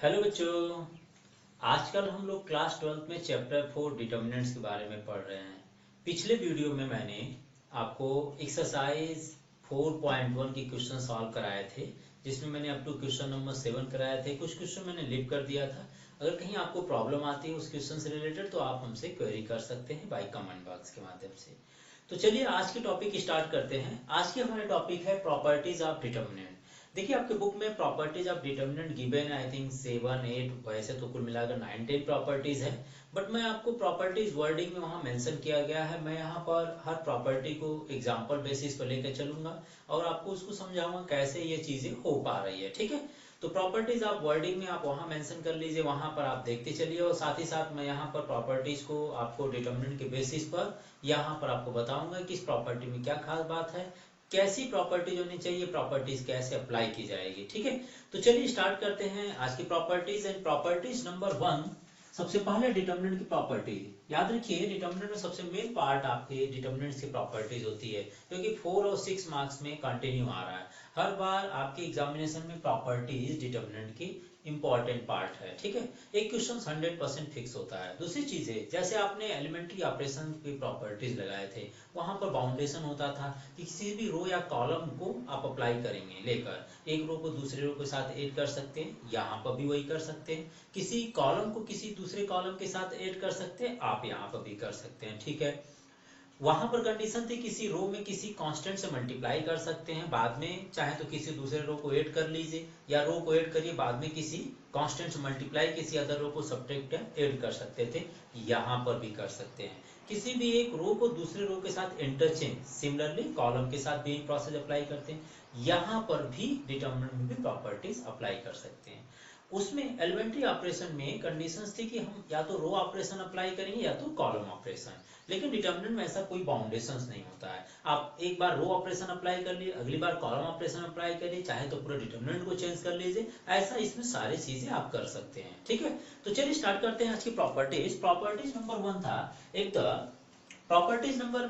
Hello बच्चों। आजकल हम लोग क्लास 12th में चैप्टर 4 डिटर्मिनेंट्स के बारे में पढ़ रहे हैं। पिछले वीडियो में मैंने आपको एक्सरसाइज 4.1 के क्वेश्चन सॉल्व कराए थे, जिसमें मैंने अप टू क्वेश्चन नंबर 7 कराए थे। कुछ क्वेश्चन मैंने लिप कर दिया था। अगर कहीं आपको प्रॉब्लम आती है उस क्वेश्चन से रिलेटेड तो आप हमसे क्वेरी कर सकते हैं बाय कमेंट बॉक्स के माध्यम से। तो चलिए आज के टॉपिक स्टार्ट करते हैं। आज के हमारे टॉपिक है प्रॉपर्टीज ऑफ डिटर्मिनेंट। देखिए आपके बुक में प्रॉपर्टीज ऑफ डिटर्मिनेंट गिवन है, आई थिंक 7 8, वैसे तो कुल मिलाकर 9 10 प्रॉपर्टीज है। बट मैं आपको प्रॉपर्टीज वर्डिंग में वहाँ मेंशन किया गया है। मैं यहाँ पर हर प्रॉपर्टी को एग्जांपल बेसिस पर लेकर चलूंगा और आपको उसको समझाऊंगा कैसे ये चीजें हो पा रही है। ठीक है, तो प्रॉपर्टीज आप वर्डिंग में आप वहाँ मेंशन कर लीजिए, वहाँ पर आप देखते चलिए। और साथ ही साथ मैं यहाँ पर प्रॉपर्टीज को आपको डिटर्मिनेंट के बेसिस पर यहाँ पर आपको बताऊंगा कि इस प्रॉपर्टी में क्या खास बात है, कैसी प्रॉपर्टीज होनी चाहिए, प्रॉपर्टीज कैसे अप्लाई की जाएगी। ठीक है, तो चलिए स्टार्ट करते हैं आज की प्रॉपर्टीज। एंड प्रॉपर्टीज नंबर 1, सबसे पहले डिटर्मिनेंट की प्रॉपर्टी। याद रखिए डिटर्मिनेंट में सबसे मेन पार्ट आपके डिटर्मिनेंट्स की प्रॉपर्टीज होती है, क्योंकि 4 और 6 मार्क्स में कंटिन्यू आ रहा है। हर बार आपके एग्जामिनेशन में प्रॉपर्टीज डिटर्मिनेंट की इंपॉर्टेंट पार्ट है। ठीक है, एक क्वेश्चन 100% फिक्स होता है। दूसरी चीज है, जैसे आपने एलिमेंट्री ऑपरेशन की प्रॉपर्टीज लगाए थे, वहां पर बाउंडेशन होता था कि किसी भी रो या कॉलम को आप अप्लाई करेंगे, लेकर एक रो को दूसरे रो के साथ ऐड कर सकते हैं। यहाँ पर भी वही कर सकते हैं। किसी कॉलम को किसी दूसरे कॉलम के साथ ऐड कर सकते हैं, आप यहाँ पर भी कर सकते हैं। ठीक है, वहां पर कंडीशन थी किसी रो में किसी कांस्टेंट से मल्टीप्लाई कर सकते हैं, बाद में चाहे तो किसी दूसरे रो को ऐड कर लीजिए, या रो को ऐड करिए बाद में किसी कांस्टेंट से मल्टीप्लाई किसी अदर रो को सब्ट्रैक्ट ऐड कर सकते थे। यहाँ पर भी कर सकते हैं। किसी भी एक रो को दूसरे रो के साथ इंटरचेंज, सिमिलरली कॉलम के साथ भी प्रोसेस अप्लाई करते हैं। यहाँ पर भी डिटर्मिनेंट में भी प्रॉपर्टीज अप्लाई कर सकते हैं। उसमें एलिमेंट्री ऑपरेशन में कंडीशंस थी कि हम या तो रो ऑपरेशन अप्लाई करेंगे या तो कॉलम ऑपरेशन, लेकिन डिटर्मिनेंट में ऐसा कोई बाउंडेशंस नहीं होता है। आप एक बार रो ऑपरेशन अप्लाई कर लिए, अगली बार कॉलम ऑपरेशन अप्लाई करिए, चाहे तो पूरे डिटर्मिनेंट को चेंज कर लीजिए। ऐसा इसमें सारी चीजें आप कर सकते हैं। ठीक है, तो चलिए स्टार्ट करते हैं आज की प्रॉपर्टीज। प्रॉपर्टीज नंबर 1 था एक तो प्रॉपर्टीज नंबर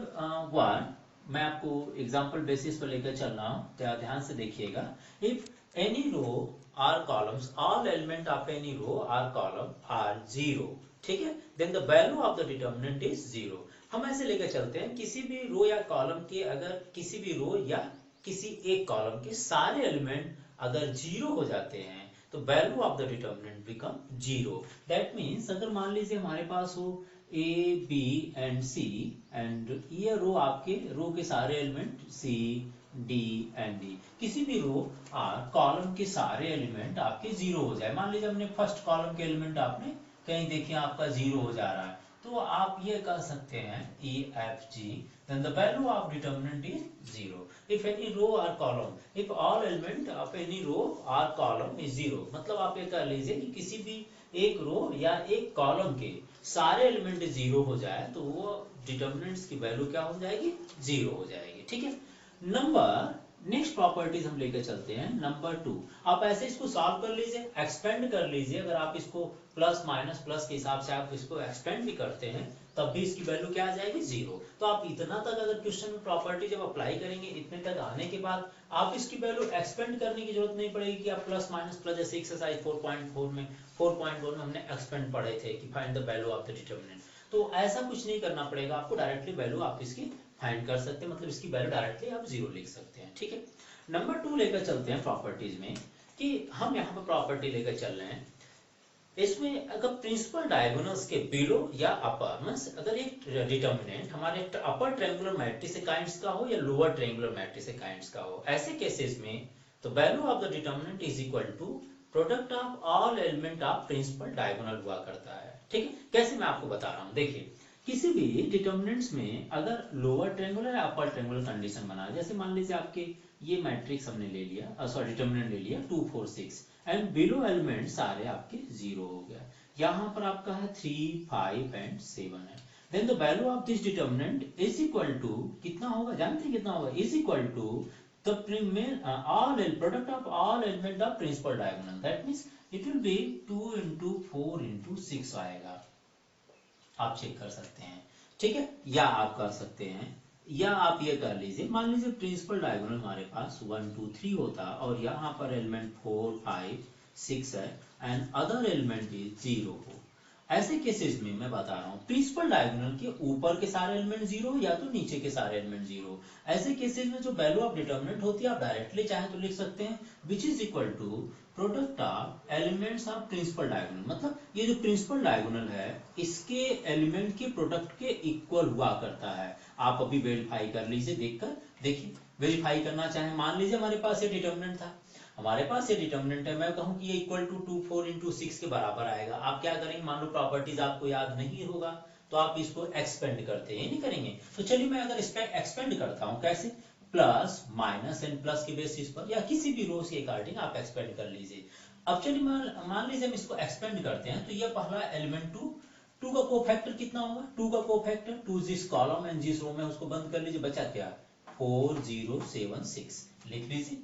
1, मैं आपको एग्जांपल बेसिस पर लेकर चल रहा हूँ, ध्यान से देखिएगा। If any row or columns, all element of any row or column are zero, ठीक है, then the value of the determinant is zero. हम ऐसे लेकर चलते हैं, किसी भी रो या कॉलम के, अगर किसी भी रो या किसी एक कॉलम के सारे एलिमेंट अगर जीरो हो जाते हैं तो value of the determinant become zero. That means अगर मान लीजिए हमारे पास हो A B and C, and ये रो आपके रो के सारे element C D and D, किसी भी रो आर कॉलम के सारे एलिमेंट आपके जीरो हो जाए। मान लीजिए हमने फर्स्ट कॉलम के एलिमेंट आपने कहीं देखिए आपका जीरो हो जा रहा है, तो आप ये कह सकते हैं E F G, then the value of determinant is zero. If any row or column, if all element of any row or column is zero, मतलब आप ये कह लीजिए कि किसी भी एक रो या एक कॉलम के सारे एलिमेंट जीरो हो जाए तो वो डिटर्मिनेंट्स की वैल्यू क्या हो जाएगी, जीरो हो जाएगी। ठीक है, नंबर नेक्स्ट प्रॉपर्टीज हम लेकर चलते हैं नंबर 2। आप ऐसे इसको सॉल्व कर लीजिए, एक्सपेंड कर लीजिए। अगर आप इसको प्लस माइनस प्लस के हिसाब से आप इसको एक्सपेंड भी करते हैं तब भी इसकी वैल्यू क्या आ जाएगी, जीरो। तो आप इतना तक अगर क्वेश्चन में प्रॉपर्टी जब अप्लाई करेंगे, इतने तक आने के बाद आप इसकी वैल्यू एक्सपेंड करने की जरूरत नहीं पड़ेगी कि आप प्लस माइनस प्लस, जैसे एक्सरसाइज 4.4 में 4.1 में हमने एक्सपेंड पढ़े थे कि find the value of the determinant. तो ऐसा कुछ नहीं करना पड़ेगा आपको, डायरेक्टली वैल्यू आप इसकी फाइंड कर सकते हैं, मतलब इसकी वैल्यू डायरेक्टली आप जीरो लिख सकते हैं। ठीक है, नंबर 2 लेकर चलते हैं प्रॉपर्टीज में, कि हम यहाँ पर प्रॉपर्टी लेकर चल रहे हैं। इसमें अगर प्रिंसिपल डायगोनल्स के बिलो या अपर, मींस अगर एक डिटर्मिनेंट हमारे अपर ट्रायंगुलर मैट्रिक्स काइंड्स का हो या लोअर ट्रायंगुलर मैट्रिक्स काइंड्स का हो, ऐसे केसेस में तो value of the determinant is equal to product of all element of principal diagonal हुआ करता है। ठीक है, कैसे मैं आपको बता रहा हूँ, देखिए किसी भी डिटर्मिनेंट्स में अगर लोअर ट्रायंगुलर या अपर ट्रायंगुलर कंडीशन बना, जैसे मान लीजिए आपके ये मैट्रिक्स हमने ले लिया, सॉरी डिटर्मिनेंट ले लिया 2 4 6, एंड बिलो एलिमेंट सारे आपके जीरो हो गया। यहाँ पर आपका है 3 5 एंड 7 है। Then the value of this determinant is equal to कितना होगा, जानते हैं कितना होगा, is equal to the product of all element of principal diagonal. That means it will be 2 into 4 into 6 आएगा। आप चेक कर सकते हैं। ठीक है, या आप कर सकते हैं, या आप ये कर लीजिए, मान लीजिए प्रिंसिपल डायगोनल हमारे पास 1 2 3 होता और यहाँ पर एलिमेंट 4 5 6 है एंड अदर एलिमेंट इज 0 हो, ऐसे केसेस में मैं बता रहा हूँ प्रिंसिपल डायगोनल के ऊपर के सारे एलिमेंट 0 या तो नीचे के सारे एलिमेंट 0, ऐसे केसेस में जो वैल्यू ऑफ डिटर्मिनेंट होती है आप डायरेक्टली चाहे तो लिख सकते हैं which is equal to product of elements of principal diagonal, मतलब ये जो प्रिंसिपल डायगोनल है इसके एलिमेंट के प्रोडक्ट के इक्वल हुआ करता है। आप अभी वेरीफाई कर लीजिए, देखकर देखिए, वेरीफाई करना चाहे मान लीजिए हमारे पास ये डिटर्मिनेंट था, हमारे पास ये डिटर्मिनेंट है, मैं कहूं कि ये इक्वल टू 2 4 इंटू 6 के बराबर आएगा। आप क्या करेंगे, मान लो प्रॉपर्टीज आपको याद नहीं होगा तो आप इसको एक्सपेंड करते हैं, नहीं करेंगे तो चलिए मैं अगर इसका एक्सपेंड करता हूं, कैसे, प्लस माइनस एंड प्लस के बेसिस पर या किसी भी रोज के अकॉर्डिंग आप एक्सपेंड कर लीजिए। अब चलिए मान लीजिए हम इसको एक्सपेंड करते हैं तो ये पहला एलिमेंट 2 का कोफैक्टर कितना होगा, 2 का कोफैक्टर 2 जिस कॉलम एंड जिस रो में उसको बंद कर लीजिए, बचा क्या 4 0 7 6, लिख लीजिए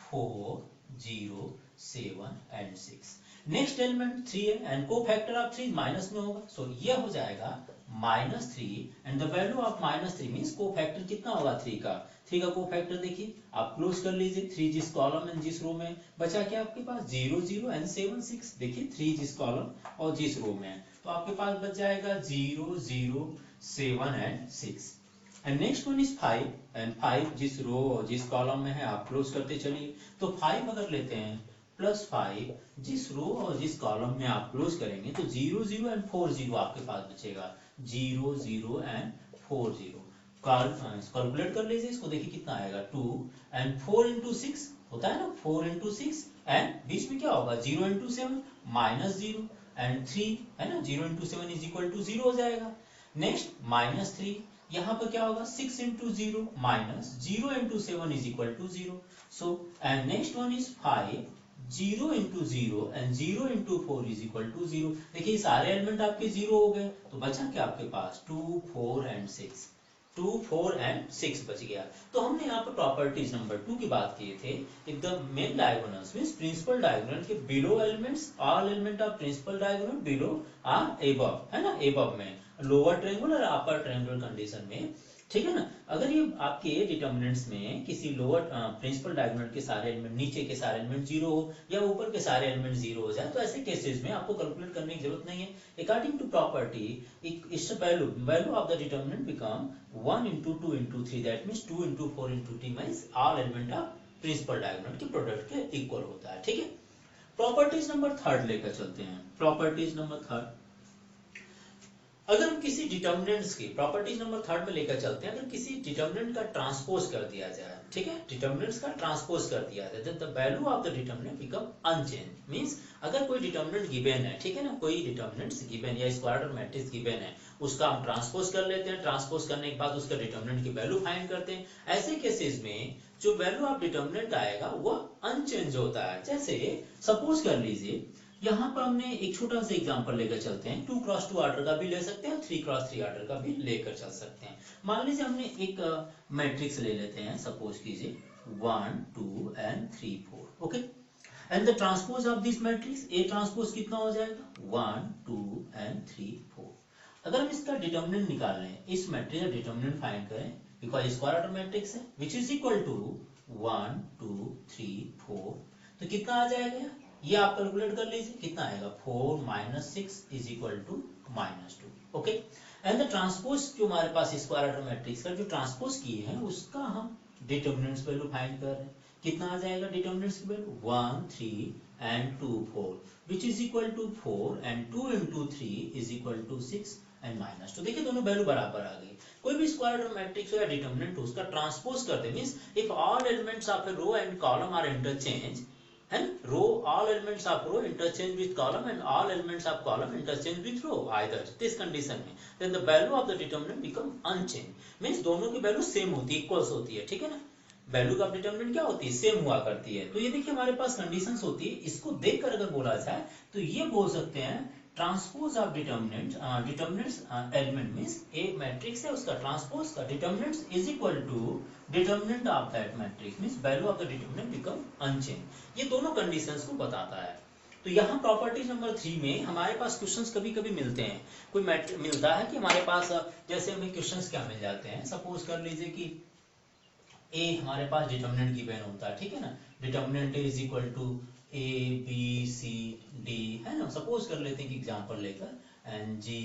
4 0 7 एंड 6। नेक्स्ट एलिमेंट 3 है एंड कोफैक्टर ऑफ 3 माइनस में होगा, सो ये हो जाएगा -3 and the value of -3 means cofactor कितना होगा 3 का कोफैक्टर देखिए आप क्लोज कर लीजिए, 3 जिस कॉलम एंड जिस रो में, बचा क्या आपके पास 0 0 एंड 7 6, देखिए 3 जिस कॉलम और जिस रो में है तो आपके पास बच जाएगा 0 0 7 and 6 and next one is 5 and 5 जिस रो और जिस कॉलम में है आप क्लोज करते चलिए, तो 5 अगर लेते हैं प्लस 5 जिस रो और जिस कॉलम में आप क्लोज करेंगे तो 0 0 एंड 4 0 आपके पास बचेगा, 0 0 एंड 4 0। कैलकुलेट कर लीजिए इसको, देखिए कितना आएगा 2 एंड 4 इंटू 6 होता है ना, 4 इंटू 6 एंड बीच में क्या होगा 0 इंटू 7 -0 एंड 3 है ना, 0 इंटू 7 इज इक्वल टू 0 हो जाएगा। नेक्स्ट -3 यहाँ पर क्या होगा 6 into 0 minus 0 into 7 is equal to 0, so and next one is 5 0 into 0 and 0 into 4 is equal to 0। देखिए सारे एलिमेंट आपके 0 हो गए तो बचा क्या आपके पास 2 4 एंड 6, 2 4 एंड 6 बच गया। तो हमने यहाँ पर प्रॉपर्टीज नंबर 2 की बात किए थे, if the main diagonals means principal diagonal के below elements, all element of principal diagonal below or above, है ना, एबव में लोअर ट्रायंगल और अपर ट्रायंगल कंडीशन में, ठीक है ना। अगर ये आपके डिटर्मिनेंट्स में किसी लोअर प्रिंसिपल डायगोनल के सारे एलिमेंट, नीचे के सारे एलिमेंट 0 हो या ऊपर के सारे एलिमेंट 0 हो जाए तो ऐसे केसेस में आपको कैलकुलेट करने की जरूरत नहीं है। According to property its value of the determinant become 1 into 2 into 3, that means 2 into 4 into 3 means all element of principal diagonal के प्रोडक्ट के इक्वल होता है, ठीक है। प्रॉपर्टीज नंबर 3 लेकर चलते हैं। प्रॉपर्टीज नंबर 3, अगर हम किसी डिटर्मिनेंट्स की प्रॉपर्टीज नंबर 3 में लेकर चलते हैं, अगर किसी डिटर्मिनेंट का ट्रांसपोज कर दिया जाए, ठीक है, डिटर्मिनेंट्स का ट्रांसपोज कर दिया जाए, then the value of the determinant become unchange. Means अगर कोई डिटर्मिनेंट गिवन है, ठीक है ना, कोई डिटर्मिनेंट्स गिवन या स्क्वायर ऑर्डर मैट्रिक्स गिवन है, उसका हम ट्रांसपोज कर लेते हैं, ट्रांसपोज करने के बाद उसका डिटर्मिनेंट की वैल्यू फाइंड करते हैं। ऐसे केसेस में जो वैल्यू ऑफ डिटर्मिनेंट आएगा वो अनचेंज होता है। जैसे सपोज कर लीजिए यहाँ पर हमने एक छोटा सा एग्जांपल लेकर चलते हैं, 2 क्रॉस 2 ऑर्डर का भी ले सकते हैं, 3 क्रॉस 3 ऑर्डर का भी लेकर चल सकते हैं। मान लीजिए हमने एक मैट्रिक्स ले लेते हैं, सपोज कीजिए 1 2 and 3 4, okay, and the transpose of this matrix A transpose कितना हो जाएगा 1 2 एंड 3 4। अगर हम इसका डिटर्मिनेंट निकाल लें, इस मैट्रिक्स का डिटर्मिनेंट फाइंड करें, बिकॉज स्क्वायर ऑर्डर मैट्रिक्स है, विच इज इक्वल टू 1 2 3 4, तो कितना आ जाएगा ये आप कैलकुलेट कर लीजिए, कितना आएगा 4 - 6 is equal to -2, okay. And the transpose जो हमारे पास स्क्वायर ऑर्डर मैट्रिक्स का जो ट्रांसपोज किए हैं उसका हम डिटर्मिनेंट्स वैल्यू फाइंड कर रहे हैं, कितना आ जाएगा डिटर्मिनेंट्स की value 1 3 and 2 4, which is equal to 4 and 2 into 3 is equal to 6 and -2। देखिए दोनों वैल्यू बराबर आ गई। कोई भी स्क्वायर ऑर्डर मैट्रिक्स हो या डिटर्मिनेंट हो उसका ट्रांसपोज करते means if all elements of a row and column are interchange, and row all elements of row interchange with column and all elements of column interchange with row, either this condition में then the value of the determinant become unchanged means दोनों की value same होती है, equals होती है, ठीक है ना। वैल्यू का डिटरमिनेंट क्या होती है सेम हुआ करती है। तो ये देखिए हमारे पास कंडीशंस होती है, इसको देखकर अगर बोला जाए तो ये बोल सकते हैं transpose of determinants element means एक मैट्रिक्स है उसका ट्रांसपोज का determinants is equal to determinant of that matrix means value of the determinant become unchange. ये दोनों कंडीशंस को बताता है। तो यहाँ प्रॉपर्टीज नंबर 3 में हमारे पास क्वेश्चंस कभी कभी मिलते हैं, कोई मैट्रिक्स मिलता है कि हमारे पास जैसे हमें क्वेश्चंस क्या मिल जाते हैं, सपोज कर लीजिए कि ए हमारे पास डिटर्मिनेंट गिवन होता है, ठीक है ना, determinant is equal to A B C D, है ना, सपोज कर लेते हैं कि एग्जांपल लेकर N G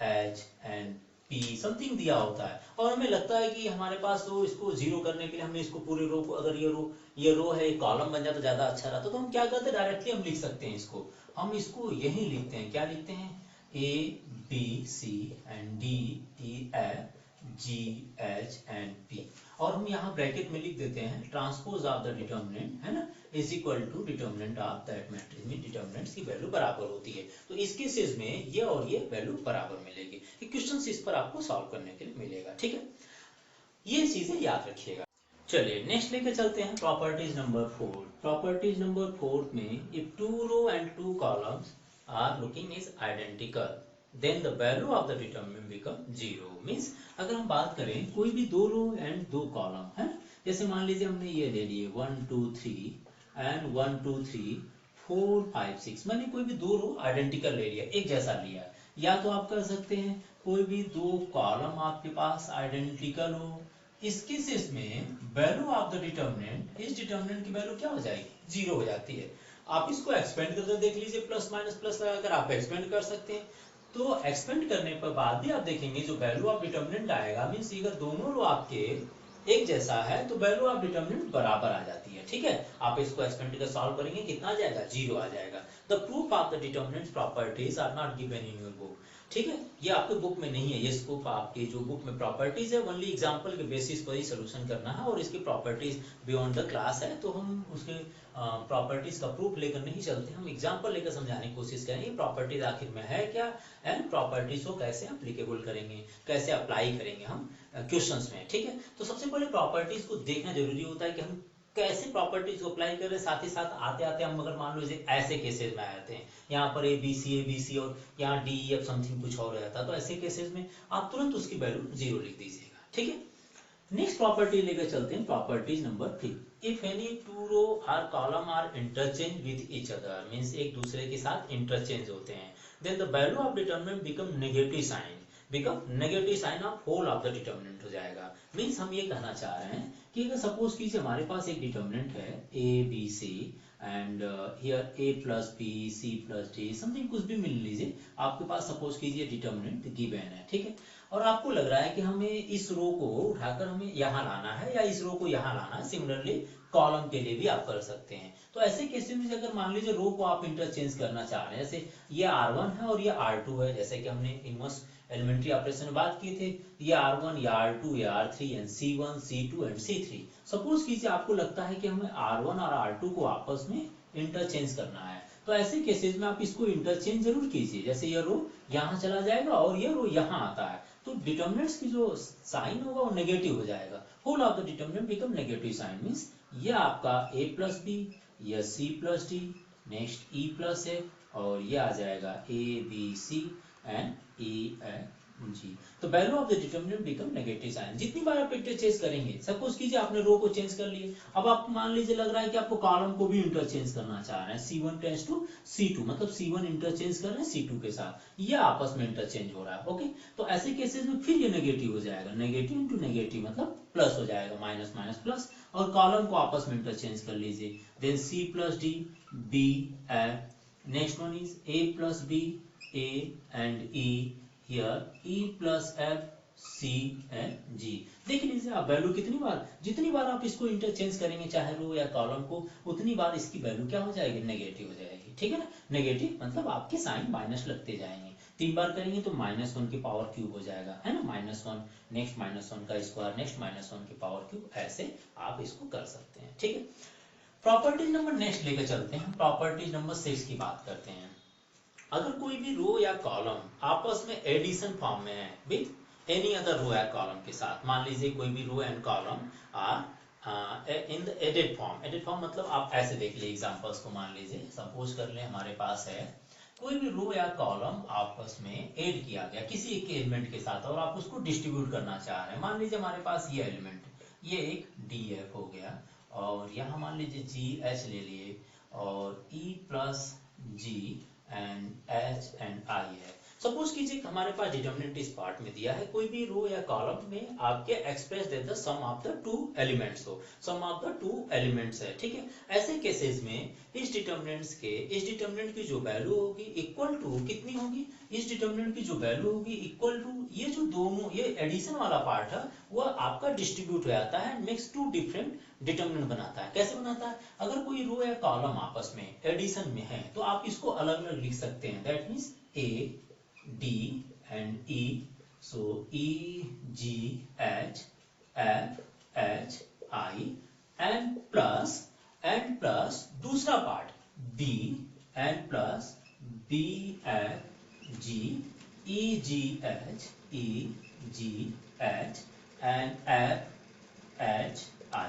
H N P something दिया होता है, और हमें लगता है कि हमारे पास तो इसको जीरो करने के लिए हमें इसको पूरे रो को, अगर ये रो है, कॉलम बन जाए तो ज्यादा अच्छा रहता, तो हम क्या करते हैं, डायरेक्टली हम लिख सकते हैं इसको, हम इसको यही लिखते हैं, क्या लिखते हैं, A B C and D E F G H and P, और हम यहाँ ब्रैकेट में लिख देते हैं ट्रांसपोज ऑफ द डिटर्मिनेंट, है ना, is equal to determinant of that matrix में डिटर्मिनेंट्स की वैल्यू बराबर होती है, तो इस केसेस में ये और ये वैल्यू बराबर मिलेगी। ये क्वेश्चन इस पर आपको सॉल्व करने के लिए मिलेगा, ठीक है, ये चीजें याद रखिएगा। चलिए नेक्स्ट लेके चलते हैं प्रॉपर्टीज नंबर 4। प्रॉपर्टीज नंबर 4 में if two row and two columns are looking is identical then the value of the determinant become zero. Means अगर हम बात करें कोई भी दो रो एंड दो कॉलम है, जैसे मान लीजिए हमने ये ले लिए 1 2 3 एंड 1 2 3 4 5 6, मैंने कोई भी दो रो आइडेंटिकल ले लिया, एक जैसा लिया, या तो आप कर सकते हैं कोई भी दो कॉलम आपके पास आइडेंटिकल हो, इस केसेस में वैल्यू ऑफ द डिटर्मिनेंट, इस डिटर्मिनेंट की वैल्यू क्या हो जाएगी, जीरो हो जाती है। आप इसको एक्सपेंड करके देख लीजिए, प्लस माइनस प्लस लगाकर आप एक्सपेंड कर सकते हैं, तो एक्सपेंड करने पर बाद भी आप देखेंगे जो वैल्यू ऑफ डिटर्मिनेंट आएगा, मींस अगर दोनों रो आपके एक जैसा है तो वैल्यू ऑफ डिटर्मिनेंट बराबर आ जाती है, ठीक है। आप इसको एक्सपेंड करके सॉल्व करेंगे, कितना आ जाएगा, जीरो आ जाएगा। The proof of the determinant properties are not given in your book, ठीक है, ये आपके बुक में नहीं है, ये स्कोप आपके जो बुक में प्रॉपर्टीज है ओनली एग्जांपल के बेसिस पर ही सॉल्यूशन करना है, और इसकी प्रॉपर्टीज बियॉन्ड द क्लास है, तो हम उसके प्रॉपर्टीज का प्रूफ लेकर नहीं चलते, हम एग्जांपल लेकर समझाने की कोशिश करेंगे प्रॉपर्टीज आखिर में है क्या, एंड प्रॉपर्टीज को कैसे एप्लीकेबल करेंगे, कैसे अप्लाई करेंगे हम क्वेश्चंस में, ठीक है। तो सबसे पहले प्रॉपर्टीज को देखना जरूरी होता है कि हम कैसे प्रॉपर्टीज को अप्लाई कर रहे हैं, साथ ही साथ आते आते हम अगर मान लो ऐसे केसेस में आते हैं, यहाँ पर ए बी सी और यहाँ डी एफ समथिंग कुछ और रहता, तो ऐसे केसेस में आप तुरंत उसकी वैल्यू जीरो लिख दीजिएगा, ठीक है। नेक्स्ट प्रॉपर्टी लेकर चलते हैं, properties number 3। If any two row or column are interchange with each other, means एक दूसरे के साथ इंटरचेंज होते हैं, then the value of determinant become negative sign, of whole of the determinant हो जाएगा। मींस हम ये कहना चाह रहे हैं कि अगर सपोज कीजिए हमारे पास एक डिटरमिनेंट है A B C and here A plus B C plus D something कुछ भी मिल लीजिए, आपके पास सपोज कीजिए डिटरमिनेंट गिवन है, ठीक है, और आपको लग रहा है कि हमें इस रो को उठाकर हमें यहाँ लाना है या इस रो को यहाँ लाना है, सिमिलरली कॉलम के लिए भी आप कर सकते हैं। तो ऐसे केसेस में अगर मान लीजिए रो को आप इंटरचेंज करना चाह रहे हैं, जैसे ये R1 है और ये R2 है, जैसे कि हमने इनवर्स एलिमेंट्री ऑपरेशन में बात की थी, ये R1 या R2 या R3 and C1 C2 and C3, suppose कीजिए आपको लगता है कि हमें R1 और R2 को आपस में इंटरचेंज करना है, तो ऐसे केसेस में आप इसको इंटरचेंज जरूर कीजिए, जैसे ये रो यहाँ चला जाएगा और ये रो यहाँ आता है, तो डिटर्मिनेंट्स की जो साइन होगा वो नेगेटिव हो जाएगा, whole of the determinant become negative sign, means ये आपका a प्लस बी, या c plus D, next e plus f, और ये आ जाएगा a b c and e f G. तो value of the determinant become negative sign, जितनी बार आप इंटरचेंज करेंगे, सपोज कीजिए आपने रो को चेंज कर लिए, अब आप मान लीजिए लग रहा है कि आपको कॉलम को भी इंटरचेंज करना चाह रहे हैं, C1 टेंड्स टू C2, मतलब C1 इंटरचेंज कर रहे हैं C2 के साथ, ये आपस में इंटरचेंज हो रहा है, ओके। तो ऐसे केसेस में फिर ये नेगेटिव हो जाएगा, नेगेटिव इंटू नेगेटिव मतलब प्लस हो जाएगा, माइनस माइनस प्लस, और कॉलम को आपस में इंटरचेंज कर लीजिए, then C plus D B F, next one is A plus B A and E, here E plus F C and G। देख लीजिए आप वैल्यू कितनी बार, जितनी बार आप इसको इंटरचेंज करेंगे चाहे रो या कॉलम को, उतनी बार इसकी वैल्यू क्या हो जाएगी, नेगेटिव हो जाएगी, ठीक है ना। नेगेटिव मतलब आपके साइन माइनस लगते जाएंगे, 3 बार करेंगे तो -1 की पावर क्यूब हो जाएगा, है ना, -1 नेक्स्ट -1 का स्क्वायर नेक्स्ट -1 की पावर क्यूब, ऐसे आप इसको कर सकते हैं, ठीक है। प्रॉपर्टीज नंबर नेक्स्ट लेकर चलते हैं, प्रॉपर्टीज नंबर 6 की बात करते हैं। अगर कोई भी रो या कॉलम आपस में एडिशन फॉर्म में है विद एनी अदर रो या कॉलम के साथ, मान लीजिए कोई भी row and column are in the added form, added form मतलब आप ऐसे देख लीजिए एग्जांपल्स को, मान लीजिए सपोज कर ले हमारे पास है कोई भी रो या कॉलम आपस में ऐड किया गया किसी एक एलिमेंट के साथ और आप उसको डिस्ट्रीब्यूट करना चाह रहे हैं, मान लीजिए हमारे पास ये एलिमेंट, ये एक DF हो गया, और यहाँ मान लीजिए GH ले लिए, और E plus G and H and I है, सपोज कीजिए हमारे पास डिटरमिनेंट इस पार्ट में दिया है, कोई भी रो या कॉलम में आपके express they the sum of the two elements हो, sum of the two elements है, ठीक है। ऐसे केसेस में इस डिटरमिनेंट की जो वैल्यू होगी इक्वल टू कितनी होगी, इस डिटरमिनेंट की जो वैल्यू होगी इक्वल टू ये जो दोनों ये एडिशन वाला पार्ट है वह आपका डिस्ट्रीब्यूट हो जाता है, मिक्स टू डिफरेंट डिटरमिनेंट बनाता है। कैसे बनाता है, अगर कोई रो या कॉलम आपस में एडिशन में है तो आप इसको अलग अलग लिख सकते हैं, that means A D and E, so E G H F H I and plus दूसरा part B and plus B F G E G H E G H and F H I।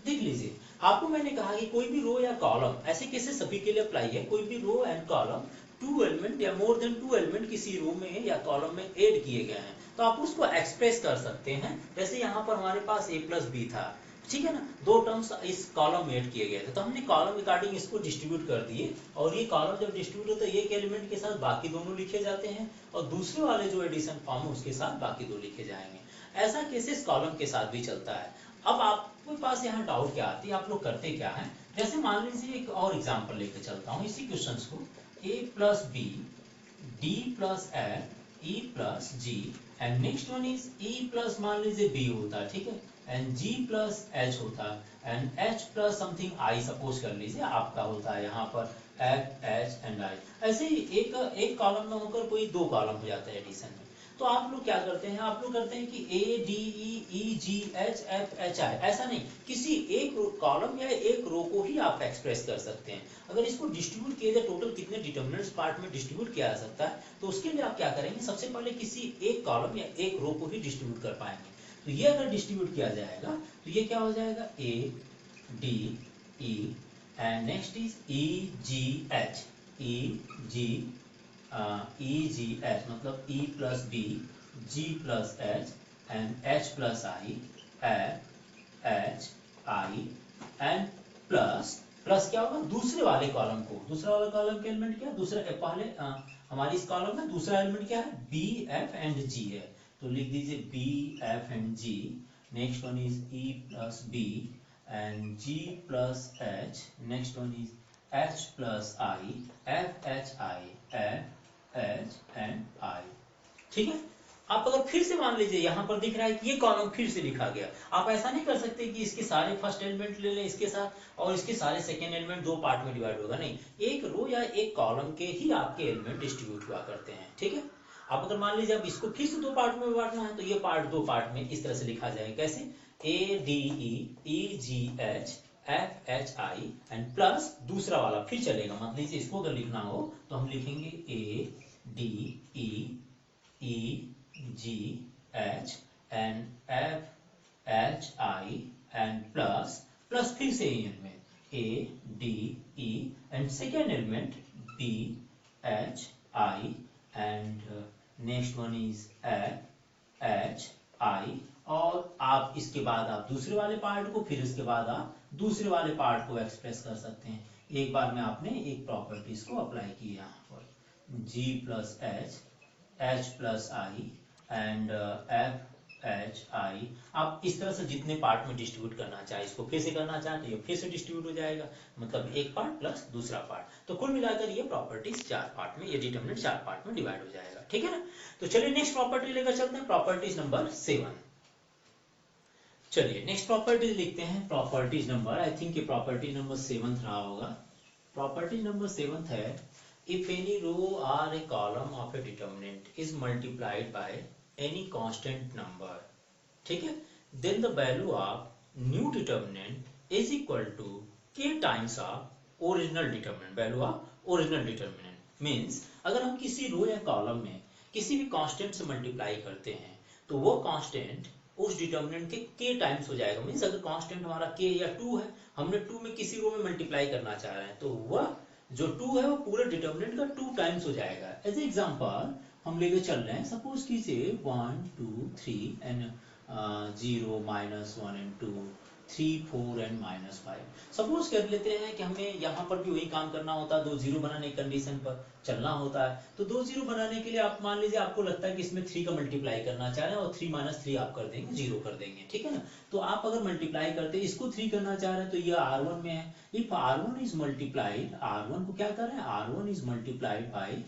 देख लीजिए, आपको मैंने कहा कि कोई भी रो या कॉलम, ऐसे केसेस सभी के लिए अप्लाई है, कोई भी row and column two element या मोर देन टू एलिमेंट किसी रो में या कॉलम में ऐड किए गए हैं तो आप उसको एक्सप्रेस कर सकते हैं। जैसे यहाँ पर हमारे पास a प्लस बी था, ठीक है ना, दो टर्म्स इस कॉलम में ऐड किए गए थे तो हमने कॉलम रिगार्डिंग इसको डिस्ट्रीब्यूट कर दिए, और ये कॉलम जब डिस्ट्रीब्यूट होता है एक एलिमेंट के साथ बाकी दोनों लिखे जाते हैं और दूसरे वाले जो एडिशन फॉर्म है उसके साथ बाकी दो लिखे जाएंगे। ऐसा केसेस कॉलम के साथ भी चलता है। अब आपके पास यहाँ डाउट क्या आती है, आप लोग करते क्या है, जैसे मान लीजिए एक और एग्जाम्पल लेकर चलता हूँ इसी क्वेश्चन को, a plus b, d plus f, e plus g and next one is e plus मान लीजिए b होता है, ठीक है, and g plus h होता है and h plus something i suppose कर लीजिए आपका होता है यहाँ पर f h and i। ऐसे ही एक कॉलम में होकर कोई दो कॉलम हो जाता है एडिशन में, तो आप लोग क्या करते हैं, आप लोग करते हैं कि ए D E G H F H आई, ऐसा नहीं, किसी एक कॉलम या एक रो को ही आप एक्सप्रेस कर सकते हैं। अगर इसको डिस्ट्रीब्यूट किया जाए टोटल कितने डिटरमिनेंट्स पार्ट में डिस्ट्रीब्यूट किया जा सकता है, तो उसके लिए आप क्या करेंगे, सबसे पहले किसी एक कॉलम या एक रो को ही डिस्ट्रीब्यूट कर पाएंगे। तो ये अगर डिस्ट्रीब्यूट किया जाएगा तो ये क्या हो जाएगा, A D E and next is E G H, E G EGH मतलब E plus B, G plus H and H plus I, F H I and plus क्या होगा, दूसरे वाले कॉलम को, दूसरा वाला कॉलम के एलिमेंट क्या है, दूसरा पहले हमारी इस कॉलम में दूसरा एलिमेंट क्या है, B F and G है, तो लिख दीजिए B F and G। Next one is E plus B and G plus H, next one is H plus I, F H I, F H and I, ठीक है। आप अगर फिर से मान लीजिए यहाँ पर दिख रहा है कि ये कॉलम फिर से लिखा गया, आप ऐसा नहीं कर सकते कि इसके सारे फर्स्ट एलिमेंट ले लें इसके साथ और इसके सारे सेकेंड एलिमेंट दो पार्ट में डिवाइड होगा, नहीं, एक रो या एक कॉलम के ही आपके एलिमेंट डिस्ट्रीब्यूट हुआ करते हैं, ठीक है। आप अगर मान लीजिए अब इसको फिर से दो पार्ट में बांटना है तो ये पार्ट दो पार्ट में इस तरह से लिखा जाएगा, कैसे, ए D E G H F H I and plus दूसरा वाला फिर चलेगा, मतलब लीजिए इसको अगर लिखना हो तो हम लिखेंगे A D E G H and F H I and plus फिर से इनमें A D E and second element B H I and next one is F H I, और आप इसके बाद आप दूसरे वाले पार्ट को, फिर इसके बाद आप दूसरे वाले पार्ट को एक्सप्रेस कर सकते हैं। एक बार में आपने एक प्रॉपर्टीज को अप्लाई की यहाँ पर, G plus H plus I and F H आई, आप इस तरह से जितने पार्ट में डिस्ट्रीब्यूट करना चाहे, इसको फिर से करना चाहे तो ये फिर से डिस्ट्रीब्यूट हो जाएगा, मतलब एक पार्ट प्लस दूसरा पार्ट, तो कुल मिलाकर ये प्रॉपर्टीज चार पार्ट में, ये डिटरमिनेंट चार पार्ट में डिवाइड हो जाएगा, ठीक है ना। तो चलिए नेक्स्ट प्रॉपर्टी लेकर चलते हैं, प्रॉपर्टीज नंबर 7। चलिए नेक्स्ट प्रॉपर्टीज लिखते हैं, प्रॉपर्टीज नंबर, आई थिंक ये प्रॉपर्टी नंबर 7 रहा होगा। प्रॉपर्टी नंबर 7 है, if any row or a column of a determinant is multiplied by any constant number, ठीक है, then the value of new determinant is equal to k times of original determinant, value of original determinant means अगर हम किसी रो या column में किसी भी constant से मल्टीप्लाई करते हैं तो वो कांस्टेंट उस डिटरमिनेंट के k टाइम्स हो जाएगा, मीन्स अगर कांस्टेंट हमारा k या 2 है, हमने 2 में किसी रो में मल्टीप्लाई करना चाह रहे हैं तो वह जो 2 है वो पूरे डिटरमिनेंट का 2 टाइम्स हो जाएगा। एज एग्जांपल हम लेके चल रहे हैं, सपोज कीजिए 1 2 3 एंड 0 -1 and 2 3 4 एंड -5। सपोज कर लेते हैं कि हमें यहाँ पर भी वही काम करना होता है, 2 जीरो बनाने की कंडीशन पर चलना होता है। तो 2 जीरो बनाने के लिए आप मान लीजिए आपको लगता है कि इसमें 3 का मल्टीप्लाई करना चाह रहे हैं और 3 - 3 आप कर देंगे, 0 कर देंगे, ठीक है ना। तो आप अगर मल्टीप्लाई करते हैं, इसको 3 करना चाह रहे हैं तो ये R1 में है। If R1 is multiplied, R1 को क्या कर रहे हैं, R1 is multiplied by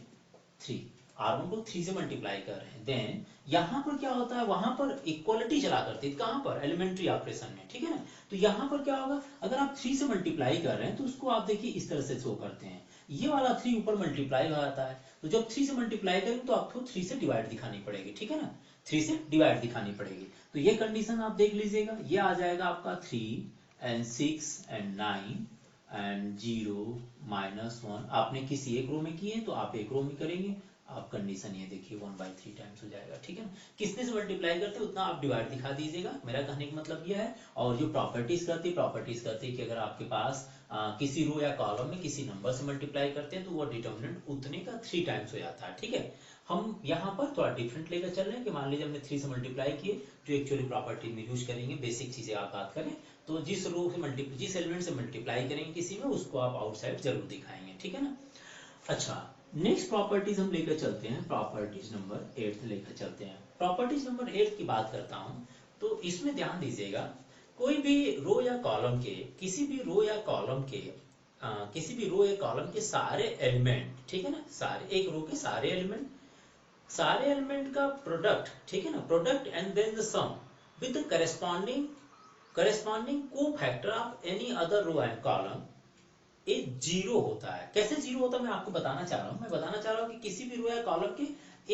3, R1 को 3 से मल्टीप्लाई कर रहे हैं। देन यहाँ पर क्या होता है, वहां पर इक्वलिटी चला करते हैं, कहाँ पर, एलिमेंट्री ऑपरेशन में, ठीक है ना। तो यहाँ पर क्या होगा, अगर आप 3 से मल्टीप्लाई कर रहे हैं तो उसको आप देखिए इस तरह से शो करते हैं, ये वाला 3 ऊपर मल्टीप्लाई हो जाता है। तो जब 3 से मल्टीप्लाई करेंगे तो आपको 3 से डिवाइड दिखानी पड़ेगी, ठीक है ना, 3 से डिवाइड दिखानी पड़ेगी। तो ये कंडीशन आप देख लीजिएगा, ये आ जाएगा आपका 3 एंड 6 एंड 9 एंड 0 -1। आपने किसी एक रो में किए तो आप एक रो में करेंगे, आप कंडीशन ये देखिए 1/3 टाइम्स हो जाएगा, ठीक है ना। किसने से मल्टीप्लाई करते हैं उतना आप डिवाइड दिखा दीजिएगा, मेरा कहने का मतलब यह है। और जो प्रॉपर्टीज करती है कि अगर आपके पास किसी रो या कॉलम में किसी नंबर से मल्टीप्लाई करते हैं तो वो डिटर्मिनेंट उतने का 3 टाइम्स हो जाता है, ठीक है। हम यहाँ पर थोड़ा डिफरेंट लेकर चल रहे हैं कि मान लीजिए हमने 3 से मल्टीप्लाई किए, जो एक्चुअली प्रॉपर्टी में यूज करेंगे, बेसिक चीजें आप बात करें तो जिस रो से जिस एलिमेंट से मल्टीप्लाई करेंगे किसी में, उसको आप आउटसाइड जरूर दिखाएंगे, ठीक है ना। अच्छा, नेक्स्ट प्रॉपर्टीज हम लेकर चलते हैं, प्रॉपर्टीज नंबर 8 लेकर चलते हैं। प्रॉपर्टीज नंबर 8 की बात करता हूं तो इसमें ध्यान दीजिएगा, कोई भी रो या कॉलम के, किसी भी रो या कॉलम के सारे एलिमेंट, ठीक है ना, सारे एक रो के सारे एलिमेंट का प्रोडक्ट, ठीक है ना, product and then the sum with the corresponding cofactor of any other row and column एक जीरो होता है। कैसे जीरो होता है मैं आपको बताना चाह रहा हूँ। मैं बताना चाह रहा हूँ कि किसी भी रो या कॉलम के,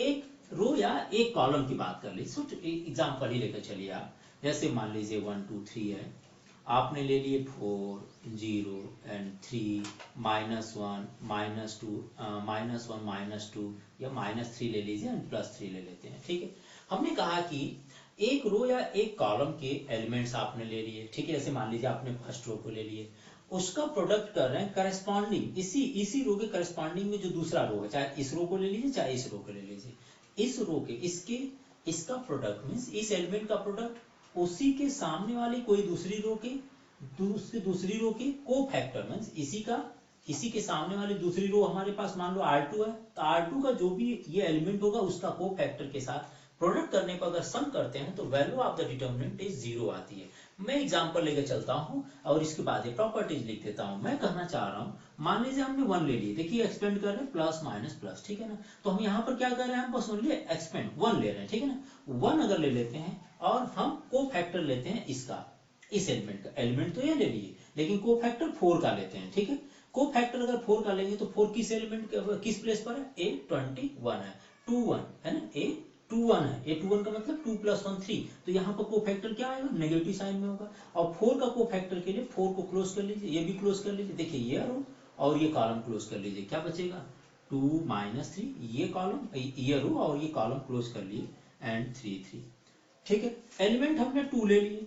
एक रो या एक कॉलम की बात कर लीजिए, एग्जाम्पल ही लेकर चलिए आप। जैसे मान लीजिए 1 2 3 है, आपने ले लिए 4 0 एंड 3 -1 -2 या -3 ले लीजिए एंड +3 ले लेते हैं, ठीक है। हमने कहा कि एक रो या एक कॉलम के एलिमेंट्स आपने ले लिए, ठीक है। जैसे मान लीजिए आपने फर्स्ट रो को ले लिए, उसका प्रोडक्ट कर रहे हैं करस्पॉन्डिंग, इसी रो के करस्पॉन्डिंग में जो दूसरा रो है, चाहे इस रो को ले लीजिए चाहे इस रो को ले लीजिए, इस रो के इसका प्रोडक्ट मींस इस एलिमेंट का प्रोडक्ट उसी के सामने वाली कोई दूसरी रो के कोफैक्टर मींस इसी के सामने वाली दूसरी रो हमारे पास मान लो R2 है, तो R2 का जो भी ये एलिमेंट होगा उसका कोफैक्टर के साथ प्रोडक्ट करने पर अगर सम करते हैं तो value of the determinant is 0 आती है। मैं एग्जांपल लेकर चलता हूं और इसके बाद ये प्रॉपर्टीज लिख देता हूं। मैं कहना चाह रहा हूं, मान लीजिए हमने 1 ले लिए, देखिए एक्सपेंड कर रहे हैं प्लस माइनस प्लस, ठीक है ना। तो हम यहाँ पर क्या कर रहे हैं, हम बस ओनली एक्सपेंड 1 ले रहे हैं, ठीक है ना। 1 अगर ले लेते हैं और हम कोफैक्टर लेते हैं इसका, इस एलिमेंट का, एलिमेंट तो ये ले लिए लेकिन कोफैक्टर 4 का लेते हैं, ठीक है। कोफैक्टर अगर 4 का लेंगे तो 4 किस एलिमेंट किस प्लेस पर है, A21 है, 21 है ना, A21 है, A21 का मतलब 2 + 1 3, तो यहाँ पर कोफैक्टर क्या आएगा, नेगेटिव साइन में होगा। और 4 का कोफैक्टर के लिए 4 को क्लोज कर लीजिए, ये भी क्लोज कर लीजिए, देखिए ये रो और ये कॉलम क्लोज कर लीजिए, क्या बचेगा 2 - 3, ये कॉलम ये रो और ये कॉलम क्लोज कर लिए एंड 3 3, ठीक है। एलिमेंट हमने 2 ले लिए,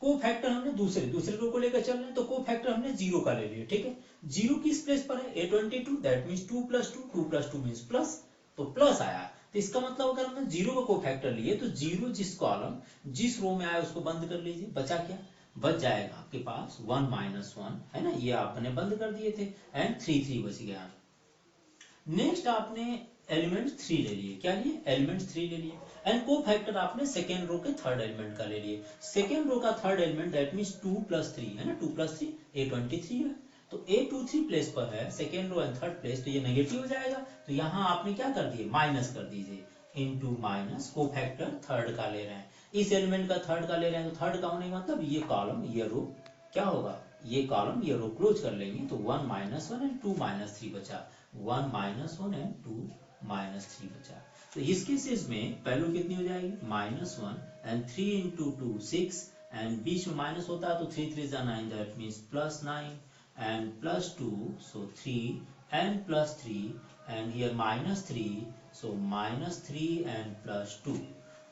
कोफैक्टर हमने दूसरे रो को लेकर चल रहे हैं तो कोफैक्टर हमने 0 का ले लिया, ठीक है। 0 किस प्लेस पर है, A22, that means 2 + 2 + 2 means plus, तो प्लस आया। तो इसका मतलब अगर हमने 0 का कोफैक्टर लिए तो 0 जिस रो में आया उसको बंद कर लीजिए, बचा क्या, बच जाएगा आपके पास 1 - 1 है ना, ये आपने बंद कर दिए थे एंड 3 3 बच गया। नेक्स्ट आपने एलिमेंट 3 ले लिए, क्या लिए, एलिमेंट 3 ले लिए एंड कोफैक्टर आपने सेकेंड रो के थर्ड एलिमेंट का ले लिए। सेकेंड रो का थर्ड एलिमेंट दैट मींस 2 + 3 है ना, 2 + 3 A23 है, तो A23 प्लेस पर है second row and third place, तो ये नेगेटिव हो जाएगा। तो यहाँ आपने क्या कर दिए, माइनस कर दीजिए, इनटू माइनस, कोफैक्टर थर्ड का ले रहे हैं, इस एलिमेंट का थर्ड का ले रहे हैं, तो थर्ड का होने का मतलब ये कॉलम ये रो क्या होगा, ये कॉलम ये रो क्लोज कर लेंगे, तो 1 - 1 एंड 2 - 3 बचा, 1 - 1 एंड 2 - 3 बचा। तो इस केसेस में वैल्यू कितनी हो जाएगी, -1 एंड 3 × 2 6 एंड बीच में माइनस होता है तो 3 3 = 9, that means +9 and +2, so 3 and +3 and here -3, so -3 and +2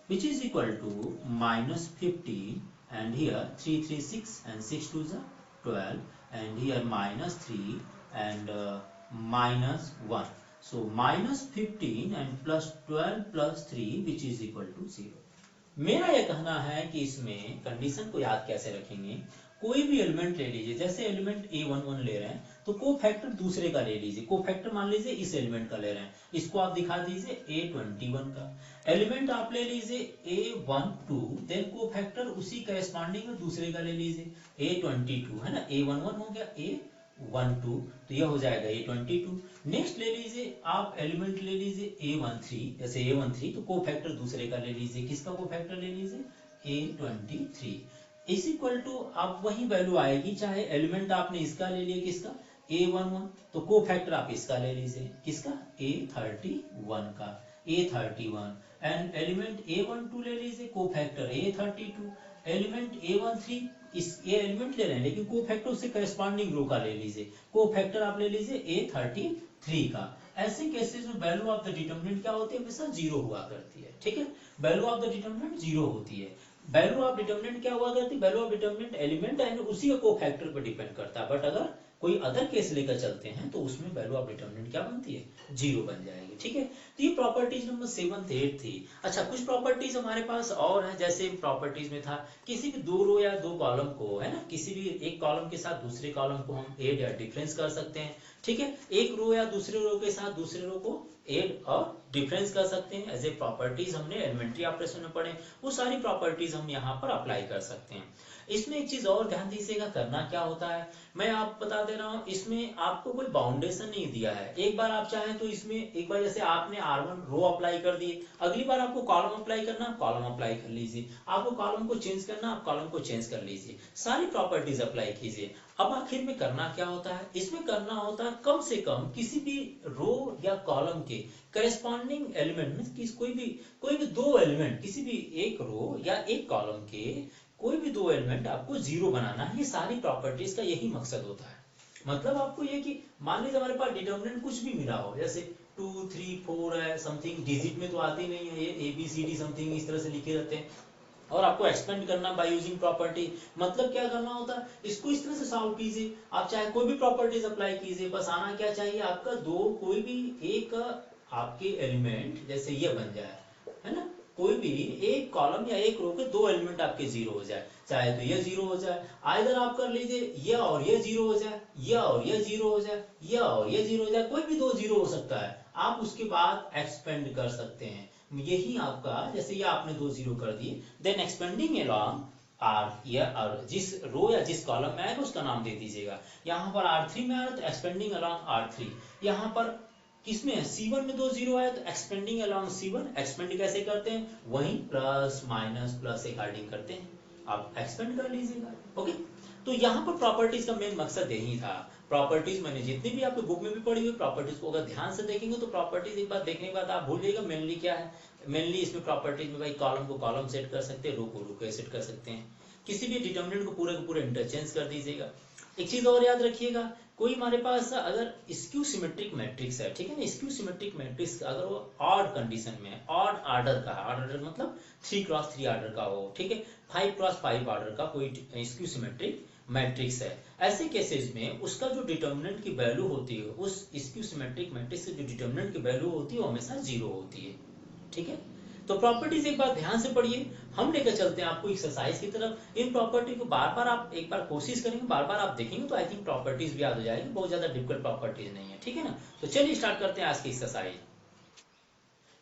which is equal to -15 and here 3 3 6 and 6 2 are 12 and here -3 and -1, so -15 and +12 + 3 which is equal to 0। मेरा यह कहना है कि इसमें कंडीशन को याद कैसे रखेंगे, कोई भी एलिमेंट ले लीजिए, जैसे एलिमेंट A11 ले रहे हैं तो कोफैक्टर दूसरे का ले लीजिए, कोफैक्टर मान लीजिए इस एलिमेंट का ले रहे हैं, इसको आप दिखा दीजिए A21 का। एलिमेंट आप ले लीजिए A12, देन कोफैक्टर उसी करस्पॉन्डिंग में दूसरे का ले लीजिए A22, है ना, A11 हो गया A12, तो यह हो जाएगा A22। नेक्स्ट ले लीजिए आप एलिमेंट ले लीजिए A13, जैसे A13 तो कोफैक्टर दूसरे का ले लीजिए, किसका कोफैक्टर ले लीजिए A23 इज इक्वल टू, आप वही वैल्यू आएगी चाहे एलिमेंट आपने इसका ले लिया, किसका A11, तो कोफैक्टर आप इसका ले लीजिए, किसका A31 का A31, एंड एलिमेंट A12 ले लीजिए, कोफैक्टर A32, एलिमेंट A13 ये एलिमेंट ले रहे हैं लेकिन कोफैक्टर उससे करस्पॉन्डिंग रो का ले लीजिए, कोफैक्टर आप ले लीजिए A33 का। ऐसे केसेस में वैल्यू ऑफ द डिटरमिनेंट क्या होती है, हमेशा जीरो हुआ करती है, ठीक है, value of the determinant zero होती है। वैल्यू ऑफ डिटरमिनेंट क्या हुआ करती है, value of determinant element and उसी का कोफैक्टर पर डिपेंड करता है, बट अगर कोई अदर केस लेकर चलते हैं तो उसमें वैल्यू ऑफ डिटरमिनेंट क्या बनती है, जीरो बन जाएगी, ठीक है। तो ये प्रॉपर्टीज नंबर 7 8 थी। अच्छा, कुछ प्रॉपर्टीज हमारे पास और हैं, जैसे प्रॉपर्टीज में था किसी भी दो रो या दो कॉलम को, है ना, किसी भी एक कॉलम के साथ दूसरे कॉलम को हम ऐड या डिफरेंस कर सकते हैं, ठीक है, एक रो या दूसरे रो के साथ दूसरे रो को ऐड और डिफरेंस कर सकते हैं, एज ए प्रॉपर्टीज हमने एलिमेंट्री ऑपरेशन में पढ़े, वो सारी प्रॉपर्टीज हम यहाँ पर अप्लाई कर सकते हैं। इसमें एक चीज और ध्यान दीजिएगा, करना क्या होता है, मैं आप बता दे रहा हूँ, इसमें आपको कोई बाउंडेशन नहीं दिया है। एक बार आप चाहें तो इसमें एक बार जैसे आपने R1 रो अप्लाई कर दिए, अगली बार आपको कॉलम अप्लाई करना, कॉलम अप्लाई कर लीजिए, आपको कॉलम को चेंज करना, आप कॉलम को चेंज कर लीजिए, सारी प्रॉपर्टीज अप्लाई कीजिए। अब आखिर में करना क्या होता है, इसमें करना होता है कम से कम किसी भी रो या कॉलम के करेस्पॉन्डिंग एलिमेंट में कोई भी दो एलिमेंट, किसी भी एक रो या एक कॉलम के कोई भी दो एलिमेंट आपको जीरो बनाना है। ये सारी प्रॉपर्टीज का यही मकसद होता है। मतलब आपको ये कि मान लीजिए हमारे पास डिटरमिनेंट कुछ भी मिला हो, जैसे 2 3 4 है, समथिंग डिजिट में तो आती नहीं है, ये ABCD समथिंग इस तरह से लिखे रहते हैं, और आपको एक्सपेंड करना बाय यूजिंग प्रॉपर्टी। मतलब क्या करना होता है, इसको इस तरह से सॉल्व कीजिए, आप चाहे कोई भी प्रॉपर्टीज अप्लाई कीजिए, बस आना क्या चाहिए आपका, दो कोई भी एक आपके एलिमेंट जैसे ये बन जाए, है ना, कोई भी एक कॉलम या एक रो के दो एलिमेंट आपके जीरो हो जाए, चाहे तो ये जीरो हो जाए, आइदर आप कर लीजिए ये और ये जीरो हो जाए, ये और ये जीरो हो जाए, ये और ये जीरो हो जाए, कोई भी दो जीरो हो सकता है, आप उसके बाद एक्सपेंड कर सकते हैं। यही आपका, जैसे ये आपने दो जीरो कर दिए, देन एक्सपेंडिंग अलोंग आर, या और जिस रो या जिस कॉलम में आएगा उसका नाम दे दीजिएगा। यहाँ पर R3 में आया तो एक्सपेंडिंग अलोंग R3, यहाँ पर किसमें C1 में दो जीरो आया तो एक्सपेंडिंग अलोंग C1। एक्सपेंड कैसे करते हैं, वहीं प्लस माइनस प्लस एडिंग करते हैं, आप एक्सपेंड कर लीजिएगा, ओके। तो यहाँ पर प्रॉपर्टीज का मेन मकसद यही था। प्रॉपर्टीज मैंने जितनी भी आपके बुक में भी पढ़ी हुई प्रॉपर्टीज को अगर ध्यान से देखेंगे तो प्रॉपर्टीज एक बार देखने के बाद आप भूल जाइएगा मेनली क्या है। मेनली इसमें प्रॉपर्टीज में भाई कॉलम को कॉलम सेट कर सकते हैं, रो को रो को सेट कर सकते हैं, किसी भी डिटरमिनेंट को पूरे के पूरे इंटरचेंज कर दीजिएगा। एक चीज और याद रखिएगा, कोई हमारे पास अगर स्क्यू सिमेट्रिक मैट्रिक्स है, ठीक है ना, स्क्यू सिमेट्रिक मैट्रिक्स अगर वो ऑड कंडीशन में है, ऑड आर्डर का, ऑर्डर मतलब 3x3 आर्डर का हो, ठीक है, 5x5 आर्डर का कोई स्क्यू सिमेट्रिक मैट्रिक्स है, ऐसे केसेस में उसका जो डिटरमिनेंट की वैल्यू होती है, उस स्क्यू सिमेट्रिक मैट्रिक्स की जो डिटरमिनेंट की वैल्यू होती है वो हमेशा जीरो होती है, ठीक है। तो प्रॉपर्टीज एक बार ध्यान से पढ़िए, हम लेकर चलते हैं आपको एक्सरसाइज की तरफ। इन प्रॉपर्टी को बार बार आप एक बार कोशिश करेंगे, बार बार आप देखेंगे तो आई थिंक प्रॉपर्टीज भी याद हो जाएगी, बहुत ज्यादा डिफिकल्ट प्रॉपर्टीज नहीं है, ठीक है ना। तो चलिए स्टार्ट करते हैं आज की एक्सरसाइज।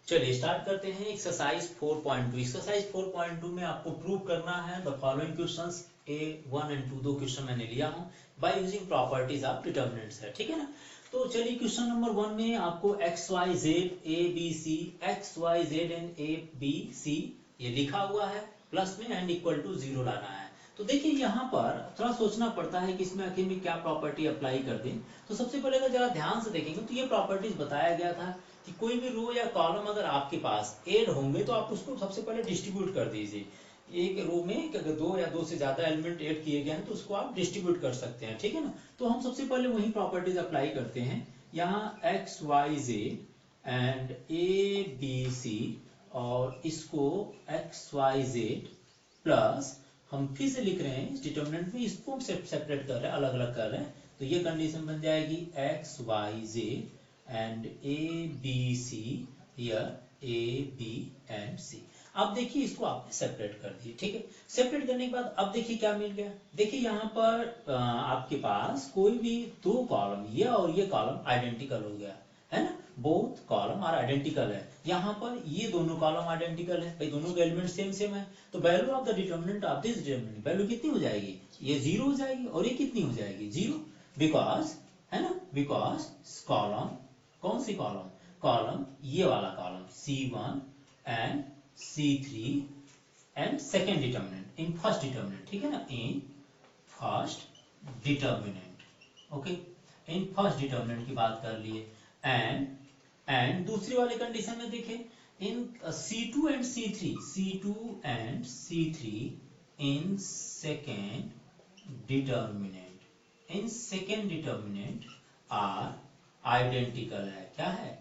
चलिए स्टार्ट करते हैं एक्सरसाइज 4.2। एक्सरसाइज 4.2 में आपको प्रूव करना है the following questions, A1 and 2 दो क्वेश्चन मैंने लिया हूं by using properties of determinants है, ठीक है ना। तो चलिए क्वेश्चन नंबर 1 में आपको XYZ ABC, XYZ and ABC ये लिखा हुआ है प्लस में एंड इक्वल टू 0 लाना है। तो देखिए यहाँ पर थोड़ा सोचना पड़ता है कि इसमें आखिर में क्या प्रॉपर्टी अप्लाई कर दें। तो सबसे पहले अगर जरा ध्यान से देखेंगे तो ये प्रॉपर्टीज बताया गया था कि कोई भी रो या कॉलम अगर आपके पास ऐड होंगे तो आप उसको सबसे पहले डिस्ट्रीब्यूट कर दीजिए। एक रो में अगर दो या दो से ज्यादा एलिमेंट ऐड किए गए हैं तो उसको आप डिस्ट्रीब्यूट कर सकते हैं, ठीक है ना। तो हम सबसे पहले वही प्रॉपर्टीज अप्लाई करते हैं। यहाँ XYZ एंड ABC और इसको XYZ प्लस हम फिर से लिख रहे हैं इस डिटरमिनेंट में, इसको हम सेपरेट कर रहे हैं, अलग अलग कर रहे हैं। तो ये कंडीशन बन जाएगी XYZ and ABC, here A B and C। अब देखिए इसको आपने सेपरेट कर दिए, ठीक है। सेपरेट करने के बाद अब देखिए क्या मिल गया। देखिए यहाँ पर आपके पास कोई भी दो कॉलम, ये और ये कॉलम आइडेंटिकल हो गया है ना, बोथ कॉलम आर आइडेंटिकल है। यहाँ पर ये दोनों कॉलम आइडेंटिकल है भाई, दोनों के एलिमेंट सेम सेम है, तो value of the determinant of this determinant value कितनी हो जाएगी, ये 0 हो जाएगी और ये कितनी हो जाएगी 0, बिकॉज है ना, बिकॉज कॉलम, कौन सी कॉलम, कॉलम ये वाला column C1 and C3 and second determinant in first determinant, ठीक है ना, in first determinant, okay, in first determinant की बात कर लिए। एंड दूसरी वाली कंडीशन में देखें in C2 and C3, C2 and C3 in second determinant, in second determinant are identical है, क्या है,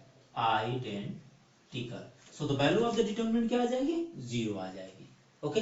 identical, so the value of the determinant क्या आ जाएगी, 0 आ जाएगी, ओके।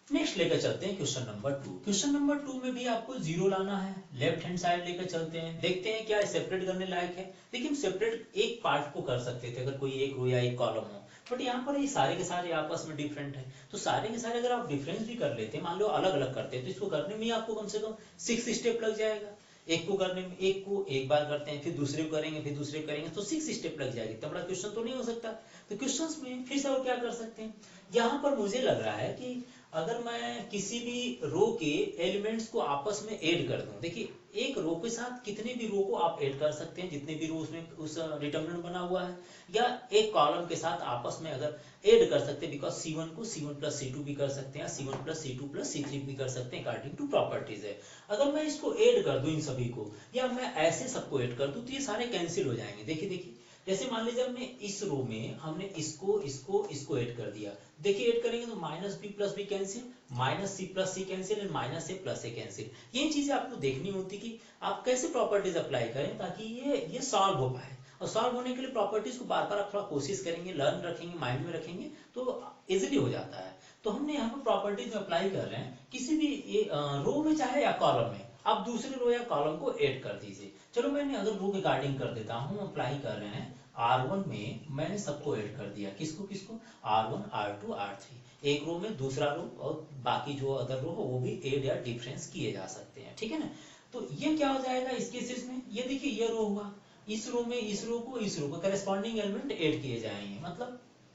नेक्स्ट लेकर चलते हैं क्वेश्चन नंबर 2। क्वेश्चन नंबर 2 में भी आपको 0 लाना है, लेफ्ट हैंड साइड लेकर चलते हैं, देखते हैं क्या सेपरेट करने लायक है। देखिए हम सेपरेट एक पार्ट को कर सकते थे अगर कोई एक रो या एक कॉलम हो, बट यहाँ पर ये सारे के सारे आपस में डिफरेंट है, तो सारे के सारे अगर आप डिफरेंस भी कर लेते, मान लो अलग अलग करते हैं, तो इसको करने में ही आपको कम से कम 6 स्टेप लग जाएगा। एक को करने में, एक को एक बार करते हैं, फिर दूसरे को करेंगे, फिर दूसरे को करेंगे, तो 6 स्टेप लग जाएगी, इतना बड़ा क्वेश्चन तो नहीं हो सकता। तो क्वेश्चंस में फिर से और क्या कर सकते हैं, यहाँ पर मुझे लग रहा है कि अगर मैं किसी भी रो के एलिमेंट्स को आपस में ऐड कर दूं, देखिए एक रो के साथ कितने भी रो को आप ऐड कर सकते हैं, जितने भी रो उसमें उस डिटरमिनेंट बना हुआ है, या एक कॉलम के साथ आपस में अगर ऐड कर सकते हैं, बिकॉज C1 को C1 प्लस C2 भी कर सकते हैं, C1 plus C2 plus C3 भी कर सकते हैं, अकॉर्डिंग टू प्रॉपर्टीज है। अगर मैं इसको ऐड कर दूं इन सभी को, या मैं ऐसे सबको ऐड कर दूं, तो ये सारे कैंसिल हो जाएंगे। देखिए देखिए, जैसे मान लीजिए हमने इस रो में हमने इसको ऐड कर दिया, देखिए ऐड करेंगे तो minus B plus B cancel, minus C plus C cancel and minus A plus A cancel. ये चीजें आपको देखनी होती कि आप कैसे प्रॉपर्टीज अप्लाई करें ताकि ये सॉल्व हो पाए, और सॉल्व होने के लिए प्रॉपर्टीज को बार बार आप थोड़ा कोशिश करेंगे, लर्न रखेंगे, माइंड में रखेंगे तो इजिली हो जाता है। तो हमने यहाँ पर प्रॉपर्टीज में अप्लाई कर रहे हैं, किसी भी रो में चाहे या कॉलम में आप दूसरे रो या कॉलम को ऐड कर दीजिए। चलो मैंने अगर रो के गार्डिंग कर देता हूँ, अप्लाई कर रहे हैं R1 में, मैंने सबको ऐड कर दिया, किसको किसको, R1 R2 R3, एक रो में दूसरा रो और बाकी जो अदर रो हो वो भी ऐड या डिफरेंस किए जा सकते हैं, ठीक है ना। तो ये क्या हो जाएगा इस केसेस में, ये देखिए ये रो हुआ, इस रो में इस रो को करेस्पॉन्डिंग एलिमेंट ऐड किए जाएंगे,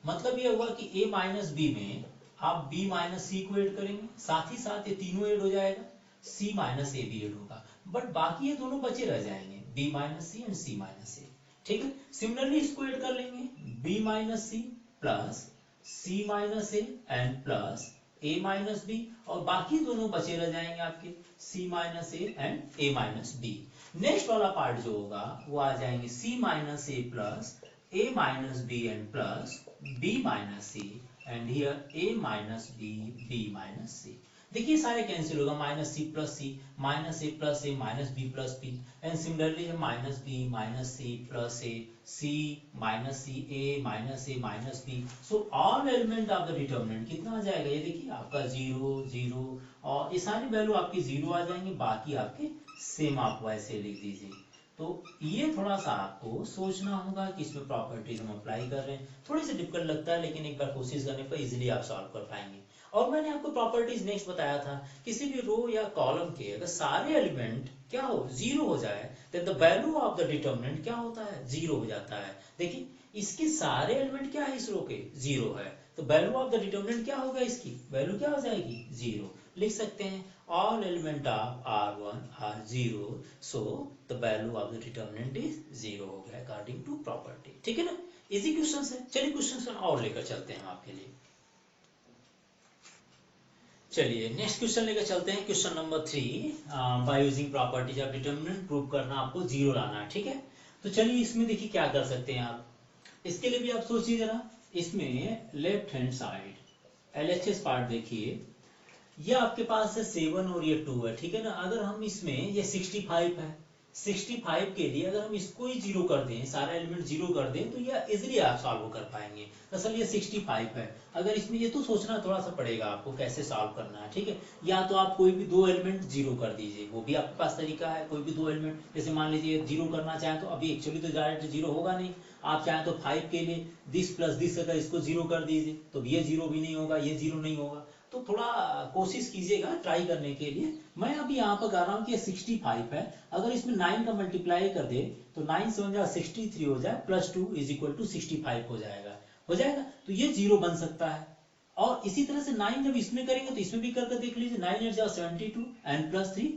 मतलब ये हुआ कि A माइनस बी में आप B माइनस सी को ऐड करेंगे, साथ ही साथ ये तीनों ऐड हो जाएगा, C माइनस ए भी ऐड होगा, बट बाकी ये दोनों बचे रह जाएंगे, B minus C and C minus A, ठीक है। सिमिलरली इसको ऐड कर लेंगे, B minus C plus C minus A and plus A minus B, और बाकी दोनों बचे रह जाएंगे आपके C minus A and A minus B. Next वाला पार्ट जो होगा वो आ जाएंगे C minus A plus A minus B and plus B minus C and here A minus B B minus सी। देखिए सारे कैंसिल होगा, minus C plus C, minus A minus B plus B, and similarly minus B minus C plus A, C minus C A minus B. So all element of the determinant कितना आ जाएगा, ये देखिए आपका 0 0, और ये सारी वैल्यू आपकी 0 आ जाएंगे, बाकी आपके सेम आप वैसे लिख दीजिए। तो ये थोड़ा सा आपको सोचना होगा कि इसमें प्रॉपर्टीज हम अप्लाई कर रहे हैं, थोड़ी सी डिफिकल्ट लगता है, लेकिन एक बार कोशिश करने पर इजीली आप सॉल्व कर पाएंगे। और मैंने आपको प्रॉपर्टीज नेक्स्ट बताया था, किसी भी रो या कॉलम के अगर सारे एलिमेंट क्या हो 0 हो जाए, then the value of the determinant क्या होता है 0 हो जाता है। देखिए इसके सारे एलिमेंट क्या है इस रो के 0 है, तो वैल्यू ऑफ द डिटरमिनेंट क्या होगा, इसकी वैल्यू क्या हो जाएगी 0। लिख सकते हैं all element of R1 are 0, so the value of the determinant is 0 हो गया अकॉर्डिंग टू प्रॉपर्टी, ठीक है ना। इजी क्वेश्चन है, चलिए क्वेश्चन और लेकर चलते हैं आपके लिए। चलिए नेक्स्ट क्वेश्चन लेकर चलते हैं, question number 3, by using properties of determinant prove करना, आपको 0 लाना है, ठीक है। तो चलिए इसमें देखिए क्या कर सकते हैं आप, इसके लिए भी आप सोचिए जरा, इसमें left hand side LHS part देखिए, ये आपके पास है 7 और ये 2 है, ठीक है ना। अगर हम इसमें ये 65 है, 65 के लिए अगर हम इसको ही 0 कर दें, सारा एलिमेंट 0 कर दें, तो ये इजीली आप सॉल्व कर पाएंगे। असल ये 65 है, अगर इसमें ये तो सोचना थोड़ा सा पड़ेगा आपको कैसे सॉल्व करना है, ठीक है। या तो आप कोई भी दो एलिमेंट 0 कर दीजिए, वो भी आपके पास तरीका है, कोई भी दो एलिमेंट, जैसे मान लीजिए 0 करना चाहें तो अभी एक्चुअली तो डायरेक्ट 0 होगा नहीं, आप चाहें तो 5 के लिए दिस प्लस दिस अगर इसको 0 कर दीजिए तो ये 0 भी नहीं होगा, ये 0 नहीं होगा। तो थोड़ा कोशिश कीजिएगा ट्राई करने के लिए। मैं अभी यहाँ पर कर रहा हूँ कि ये 65 है, अगर इसमें 9 का मल्टीप्लाई कर दे तो 9 7 जा 63 हो जाए, प्लस 2 इज इक्वल टू 65 हो जाएगा, तो ये 0 बन सकता है। और इसी तरह से 9 जब इसमें करेंगे तो इसमें भी करके देख लीजिए, 9 8 जा 72 एंड प्लस 3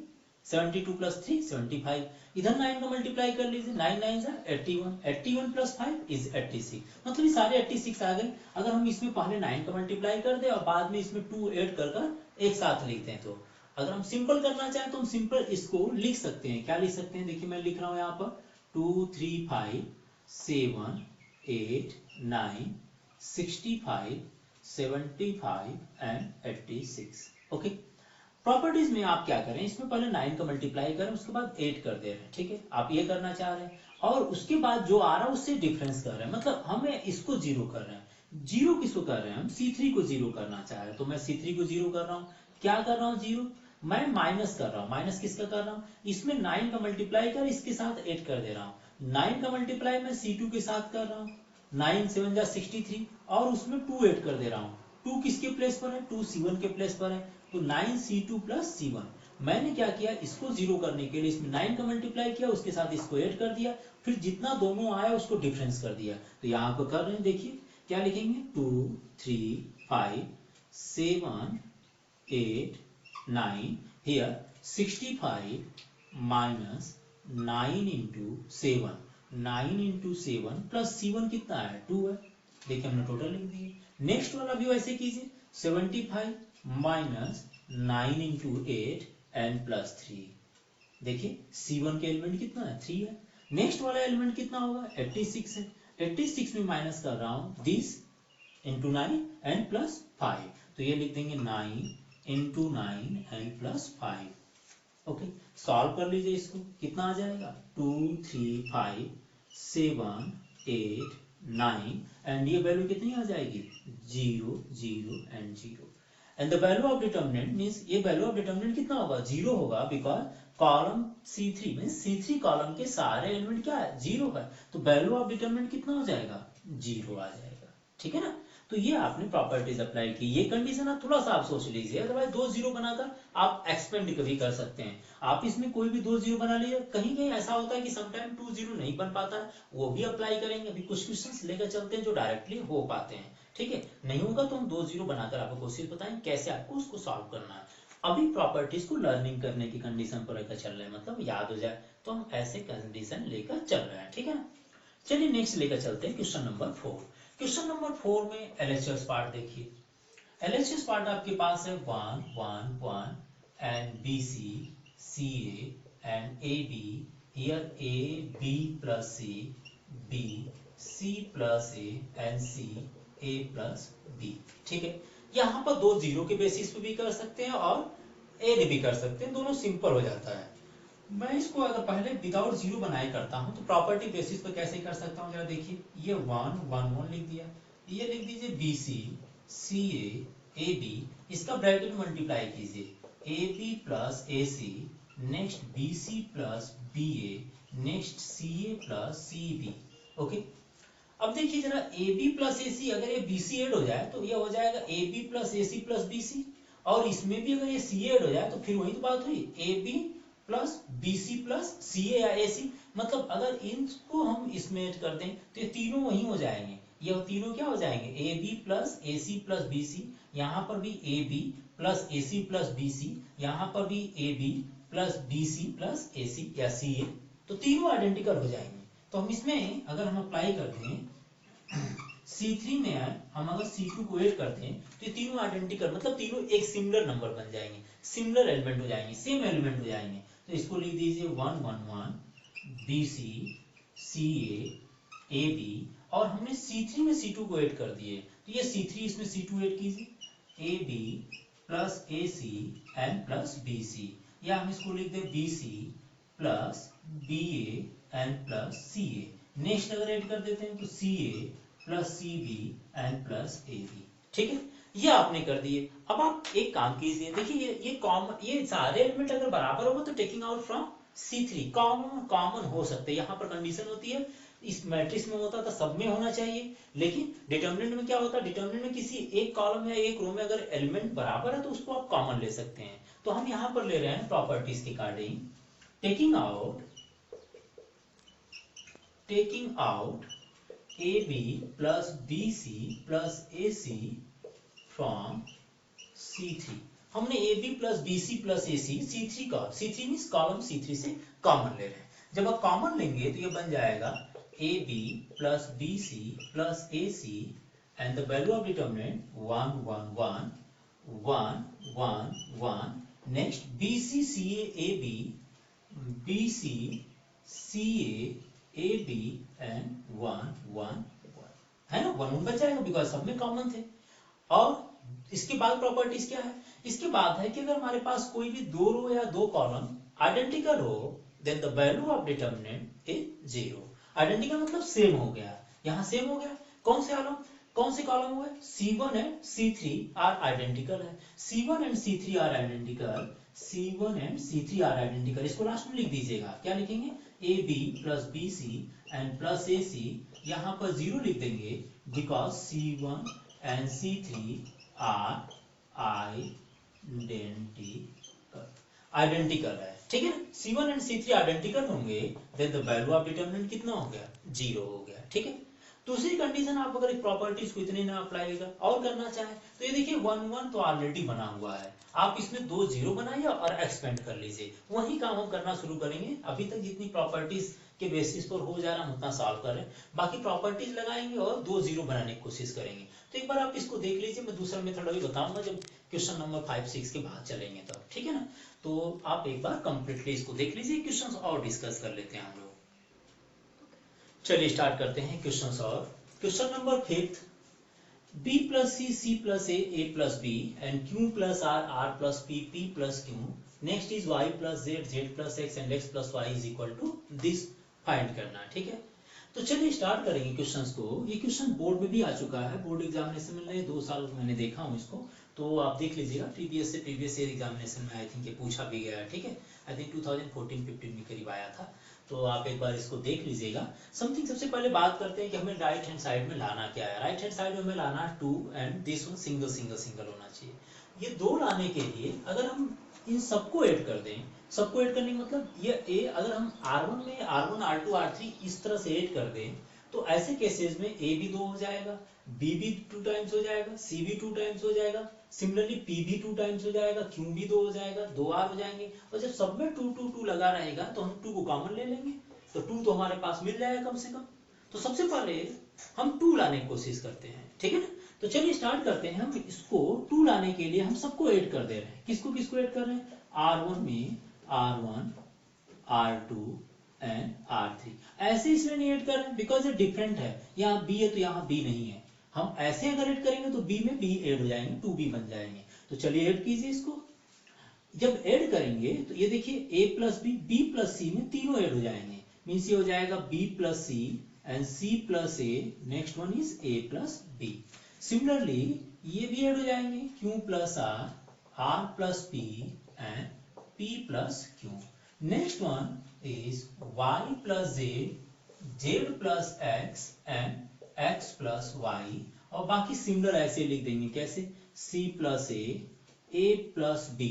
72 प्लस 3 75, इधर 9 का मल्टीप्लाई कर लीजिए, 9 9 जा 81 81 प्लस 5 इज 86, मतलब ये सारे 86 आ गए। अगर हम इसमें पहले 9 का मल्टीप्लाई कर दे और बाद में इसमें 2 ऐड कर एक साथ लिख दें, तो अगर हम सिंपल करना चाहें तो हम सिंपल इसको लिख सकते हैं। क्या लिख सकते हैं, देखिए मैं लिख रहा हूँ यहाँ पर 2 3 5 7 8 9 65 75 एंड 86। ओके, प्रॉपर्टीज में आप क्या करें, इसमें पहले 9 का मल्टीप्लाई करें, उसके बाद 8 कर दे रहे हैं, ठीक है, आप ये करना चाह रहे हैं, और उसके बाद जो आ रहा है उससे डिफरेंस कर रहे हैं, मतलब हमें इसको 0 कर रहे हैं। 0 किसको कर रहे हैं, हम C3 को 0 करना चाह रहे हैं, तो मैं C3 को 0 कर रहा हूँ। क्या कर रहा हूँ, 0, मैं माइनस कर रहा हूँ, माइनस किसका कर रहा हूँ, इसमें 9 का मल्टीप्लाई कर इसके साथ 8 कर दे रहा हूँ। 9 का मल्टीप्लाई मैं C2 के साथ कर रहा हूँ, 9 7 जा 63, और उसमें 2 ऐड कर दे रहा हूँ। 2 किसके प्लेस पर है, 2 C1 के प्लेस पर है, तो 9 C2 प्लस C1। मैंने क्या किया, इसको 0 करने के लिए इसमें 9 का मल्टीप्लाई किया, उसके साथ इसको ऐड कर दिया, फिर जितना दोनों आया उसको डिफरेंस कर दिया। तो यहाँ पर कर रहे हैं, देखिए क्या लिखेंगे, 2 3 5 7 8 9, here 65 minus 9 into 7, 9 into 7 plus C1 कितना है, 2 है, देखिए हमने टोटल लिख दिए। नेक्स्ट वाला भी वैसे कीजिए, 75 माइनस 9 इंटू 8 एंड प्लस 3, देखिए C1 के एलिमेंट कितना है, 3 है। नेक्स्ट वाला एलिमेंट कितना होगा, 86 है, 86 में माइनस कर रहा हूं दिस इंटू 9 एंड प्लस 5, तो ये लिख देंगे 9 into 9 and plus 5। Okay, solve कर लीजिए इसको, कितना आ जाएगा, 2 3 5 7 8 9, एंड ये वैल्यू कितनी आ जाएगी, 0 0 and 0, and the value of determinant means ये वैल्यू ऑफ डिटर्मिनेंट कितना होगा, 0 होगा, because column C3 means C3 column के सारे एलिमेंट क्या है, 0 है, तो वैल्यू ऑफ डिटर्मिनेंट कितना हो जाएगा, 0 आ जाएगा, ठीक है ना। तो ये आपने प्रॉपर्टीज अप्लाई की, ये कंडीशन आप थोड़ा सा आप सोच लीजिए, अदरवाइज 2 0 बनाकर आप एक्सपेंड कभी कर सकते हैं। आप इसमें कोई भी 2 0 बना लीजिए, कहीं कहीं ऐसा होता है कि समटाइम 2 0 नहीं बन पाता है, वो भी अप्लाई करेंगे। अभी कुछ क्वेश्चंस लेकर चलते हैं जो डायरेक्टली हो पाते हैं, ठीक है, नहीं होगा तो हम 2 0 बनाकर आपको कोशिश बताएं कैसे आपको उसको सॉल्व करना है। अभी प्रॉपर्टीज को लर्निंग करने की कंडीशन पर लेकर चल रहे हैं, मतलब याद हो जाए, तो हम ऐसे कंडीशन लेकर चल रहे हैं, ठीक है ना। चलिए नेक्स्ट लेकर चलते हैं क्वेश्चन नंबर 4। क्वेश्चन नंबर 4 में LHS पार्ट देखिए, LHS पार्ट आपके पास है 1 1 1 and BC CA and AB, here AB plus C B C plus A and C A plus B, ठीक है। यहाँ पर 2 0 के बेसिस पे भी कर सकते हैं और ऐड भी कर सकते हैं, दोनों सिंपल हो जाता है। मैं इसको अगर पहले विदाउट 0 बनाए करता हूं तो प्रॉपर्टी बेसिस पर कैसे कर सकता हूं, जरा देखिए, ये 1 1 1 लिख दिया, ये लिख दीजिए BC CA AB, इसका ब्रैकेट मल्टीप्लाई कीजिए, AB plus AC, next BC plus BA, next CA plus CB। Okay, अब देखिए जरा AB प्लस AC, अगर ये BC ऐड हो जाए तो ये हो जाएगा AB plus AC plus BC, और इसमें भी अगर ये CA ऐड हो जाए तो फिर वही तो बात हुई, AB plus BC plus CA या AC, मतलब अगर इनको हम इसमें ऐड कर दें तो ये तीनों वही हो जाएंगे, ये तीनों क्या हो जाएंगे, AB plus AC plus BC, यहाँ पर भी AB plus AC plus BC, यहाँ पर भी AB plus BC plus AC या CA, तो तीनों आइडेंटिकल हो जाएंगे। तो हम इसमें अगर हम अप्लाई करते हैं C3 में है, हम अगर C2 को ऐड करते हैं तो ये तीनों आइडेंटिकल, मतलब तीनों एक सिमिलर नंबर बन जाएंगे, सिमिलर एलिमेंट हो जाएंगे, सेम एलिमेंट हो जाएंगे। तो इसको लिख दीजिए 1 1 1 BC CA AB, और हमने C3 में C2 को ऐड कर दिए, तो ये C3 इसमें C2 ऐड कीजिए, AB plus AC and plus BC, या हम इसको लिख दें BC plus BA and plus CA। Next अगर ऐड कर देते हैं तो CA plus CB and plus AB, ठीक है, ये आपने कर दिए। अब आप एक काम कीजिए, देखिए ये कॉमन, ये सारे एलिमेंट अगर बराबर होगा तो taking out from C3 common हो सकते हैं, यहाँ पर कंडीशन होती है इस मैट्रिक्स में होता था सब में होना चाहिए, लेकिन डिटर्मिनेंट में क्या होता है, डिटर्मिनेंट में किसी एक कॉलम या एक रो में अगर एलिमेंट बराबर है तो उसको आप कॉमन ले सकते हैं। तो हम यहाँ पर ले रहे हैं प्रॉपर्टीज के according, taking out AB plus BC plus AC from C3। हमने AB plus BC plus AC C3 का, C3 मीन्स कॉलम C3 से कॉमन ले रहे हैं। जब आप कॉमन लेंगे तो ये बन जाएगा AB plus BC plus AC and the value of determinant 1 1 1 1 1 1। Next BC CA AB BC CA AB and 1 1 1 है ना, 1 1 बच जाएगा बिकॉज सब में कॉमन थे। और इसके बाद प्रॉपर्टीज क्या है, इसके बाद है कि अगर हमारे पास कोई भी दो रो या दो कॉलम आइडेंटिकल हो then the value of determinant is 0। Identical मतलब सेम हो गया, यहाँ सेम हो गया। कौन से कॉलम हुए, C1 and C3 are identical है, C1 and C3 are identical, C1 and C3 are identical. इसको लास्ट में लिख दीजिएगा, क्या लिखेंगे, AB plus BC and plus AC, यहाँ पर 0 लिख देंगे because C1 and C3 are identical है, ठीक है। C1 एंड C3 आइडेंटिकल होंगे then the value of determinant कितना हो गया, 0 हो गया, ठीक है। दूसरी कंडीशन, आप अगर प्रॉपर्टीज को इतने ना अप्लाई और करना चाहें तो ये देखिए 1 1 तो ऑलरेडी बना हुआ है, आप इसमें 2 0 बनाइए और एक्सपेंड कर लीजिए, वही काम हम करना शुरू करेंगे। अभी तक जितनी प्रॉपर्टीज के बेसिस पर हो जा रहा है उतना सॉल्व कर रहे हैं, बाकी प्रॉपर्टीज लगाएंगे और 2 0 बनाने की कोशिश करेंगे। तो एक बार आप इसको देख लीजिए, मैं दूसरा मेथड अभी बताऊंगा जब क्वेश्चन नंबर 5 6 के बाद चलेंगे तब, ठीक है ना। तो आप एक बार कंप्लीटली इसको देख लीजिए, क्वेश्चन और डिस्कस कर लेते हैं हम लोग। चलिए स्टार्ट करते हैं क्वेश्चन और। Question number 5, B plus C plus A plus B and Q plus R plus P plus Q। Next is Y plus Z plus X and X plus Y is equal to this find करना है, ठीक है। तो चलिए start करेंगे questions को। ये question board में भी आ चुका है, बोर्ड एग्जामिनेशन में 2 साल मैंने देखा हूँ इसको, तो आप देख लीजिएगा। प्रीवियस ईयर एग्जामिनेशन में आई थिंक ये पूछा भी गया है, ठीक है। आई थिंक 2014-15 में करीब आया था, तो आप एक बार इसको देख लीजिएगा। समथिंग सबसे पहले बात करते हैं कि हमें राइट हैंड साइड में लाना क्या है। राइट हैंड साइड में हमें लाना 2 and this one single single single होना चाहिए। ये 2 लाने के लिए अगर हम इन सबको ऐड कर दें, सबको ऐड करने का मतलब ये ए, अगर हम R1 में R1 R2 R3 इस तरह से ऐड कर दें तो ऐसे केसेस में A भी 2 हो जाएगा, B भी 2 टाइम्स हो जाएगा, C भी 2 टाइम्स हो जाएगा, सिमिलरली P भी 2 टाइम्स हो जाएगा, Q भी 2 हो जाएगा, 2 R हो जाएंगे। और जब सब में 2 2 2 लगा रहेगा तो हम 2 को कॉमन ले लेंगे, तो 2 तो हमारे पास मिल जाएगा कम से कम। तो सबसे पहले हम 2 लाने की कोशिश करते हैं, ठीक है ना। तो चलिए स्टार्ट करते हैं। हम इसको 2 लाने के लिए हम सबको ऐड कर दे रहे हैं। किसको किसको ऐड कर रहे हैं, R1 में R1 R2 एंड R3। ऐसे इसलिए नहीं ऐड कर रहे हैं बिकॉज ये डिफरेंट है, यहाँ B है तो यहाँ B नहीं है। हम ऐसे अगर ऐड करेंगे तो B में B ऐड हो जाएंगे, 2B बन जाएंगे। तो चलिए ऐड कीजिए इसको। जब ऐड करेंगे तो ये देखिए A plus B, B plus C में तीनों ऐड हो जाएंगे, मीन्स ये हो जाएगा B plus C and C plus A, next one is A plus B। Similarly ये भी ऐड हो जाएंगे, Q plus R, R plus P and P plus Q। Next one is Y plus Z, Z plus X and X plus Y। और बाकी similar ऐसे लिख देंगे, कैसे, C plus A plus B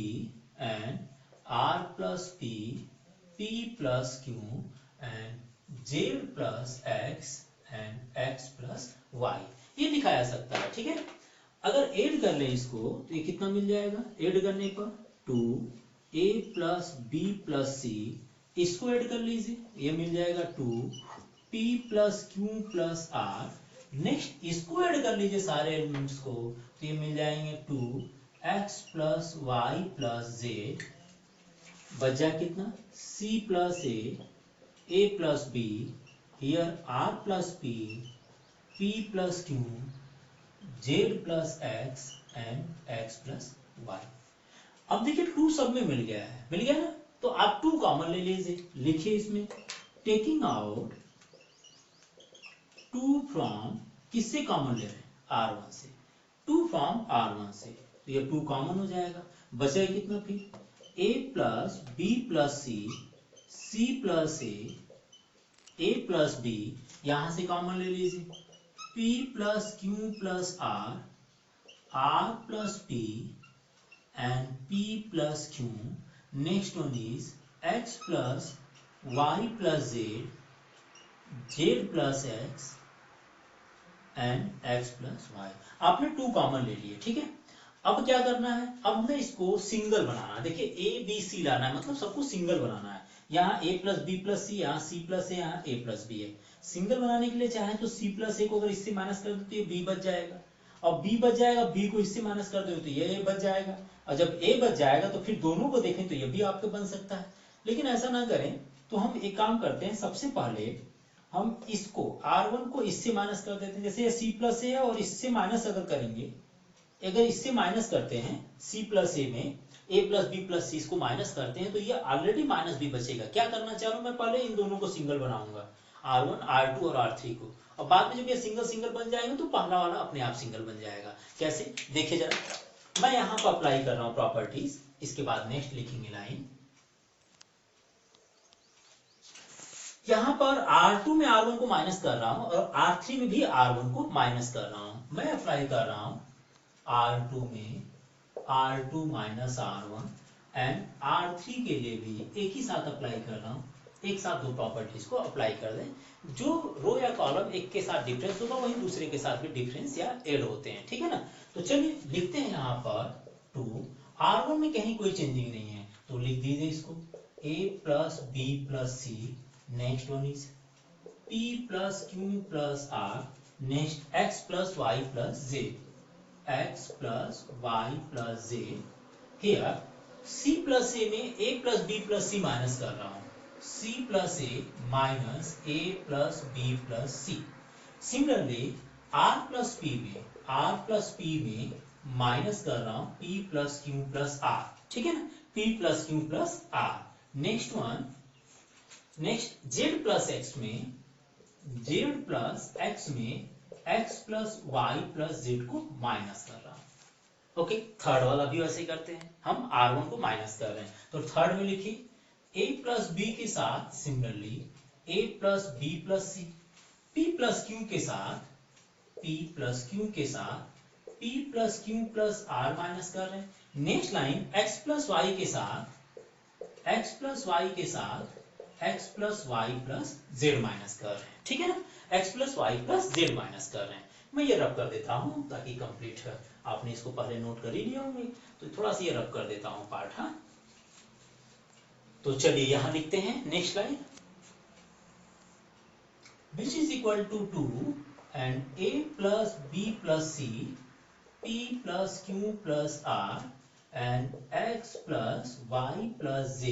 and R plus P, P plus Q and Z plus X and X plus Y। ये दिखाया जा सकता है, ठीक है। अगर ऐड कर ले इसको तो ये कितना मिल जाएगा, ऐड करने पर 2A plus B plus C, इसको ऐड कर लीजिए, ये मिल जाएगा 2P plus Q plus R। Next इसको ऐड कर लीजिए सारे एलिमेंट्स को, तो ये मिल जाएंगे 2X plus Y plus Z, बचा कितना, C plus A plus B, here R plus P, P plus Q, Z plus X and X plus Y। अब देखिए 2 सब में मिल गया है, मिल गया ना। तो आप 2 कॉमन ले लीजिए, लिखिए इसमें टेकिंग आउट 2 फ्रॉम, किससे कॉमन ले रहे हैं, R1 से, 2 फ्रॉम R1 से, तो ये 2 कॉमन हो जाएगा। बचा कितना फिर, A plus B plus C, C plus A plus B यहां से कॉमन ले लीजिए, p plus Q plus R plus p and p plus Q. Next one is x plus y plus z plus x and x plus Y. आपने 2 common ले लिए, ठीक है. अब क्या करना है, अब हमें इसको सिंगल बनाना है. देखिए ए बी सी लाना है, मतलब सबको सिंगल बनाना है. यहाँ a प्लस बी प्लस सी, यहाँ c प्लस है, यहाँ a प्लस बी है. सिंगल बनाने के लिए चाहे तो c प्लस a को अगर इससे माइनस कर दो तो ये b बच जाएगा, और b बच जाएगा, b को इससे माइनस कर दो तो ये a बच जाएगा, और जब a बच जाएगा तो फिर दोनों को देखें तो ये भी आपके बन सकता है. लेकिन ऐसा ना करें, तो हम एक काम करते हैं, सबसे पहले हम इसको r1 को इससे माइनस कर देते हैं. जैसे ये c प्लस a है और इससे माइनस अगर करेंगे, अगर इससे माइनस करते हैं c प्लस a में a प्लस बी प्लस सी, इसको माइनस करते हैं तो ये ऑलरेडी माइनस b बचेगा. क्या करना चाह रहा हूं मैं, पहले इन दोनों को सिंगल बनाऊंगा, r1 r2 और r3 को, और बाद में जब ये सिंगल सिंगल बन जाएगा तो पहला वाला अपने आप सिंगल बन जाएगा. कैसे देखिए जरा, मैं यहाँ पर अप्लाई कर रहा हूँ प्रॉपर्टीज. इसके बाद नेक्स्ट लिखेंगे लाइन. यहाँ पर r2 में r1 को माइनस कर रहा हूँ और r3 में भी r1 को माइनस कर रहा हूँ. मैं अप्लाई कर रहा हूँ r2 में r2 minus r1 and r3 के लिए भी एक ही साथ अप्लाई कर रहा हूँ. एक साथ दो प्रॉपर्टीज को अप्लाई कर दें. जो रो या कॉलम एक के साथ डिफरेंस होगा वही दूसरे के साथ भी डिफरेंस या एड होते हैं, ठीक है ना. तो चलिए लिखते हैं यहाँ पर 2. r1 में कहीं कोई चेंजिंग नहीं है तो लिख दीजिए इसको a plus B plus C. Next one is p plus Q plus r. Next x plus y plus z, x plus y plus z. Here c plus a में a plus b plus c minus कर रहा हूँ, c plus a minus a plus b plus c. Similarly r plus p में minus कर रहा हूँ p plus q plus r, ठीक है ना, p plus q plus r. Next one, next z plus x में x plus y plus z को minus कर रहा हूं. ओके, थर्ड वाला भी वैसे ही करते हैं, हम r1 को माइनस कर रहे हैं तो थर्ड में लिखिए a प्लस b के साथ similarly a plus b plus c, p plus q के साथ p प्लस q के साथ p plus q plus r minus कर रहे हैं. Next line x plus y के साथ x प्लस y के साथ x plus y plus z minus कर रहे हैं, ठीक है ना, x plus y plus z minus कर रहे हैं. मैं ये रब कर देता हूँ ताकि कंप्लीट है. आपने इसको पहले नोट कर ही लिया होंगे तो थोड़ा सा ये रब कर देता हूँ पार्ट. हाँ, तो चलिए यहाँ लिखते हैं next line, which is equal to 2 and a plus b plus c, p plus q plus r and x plus y plus z.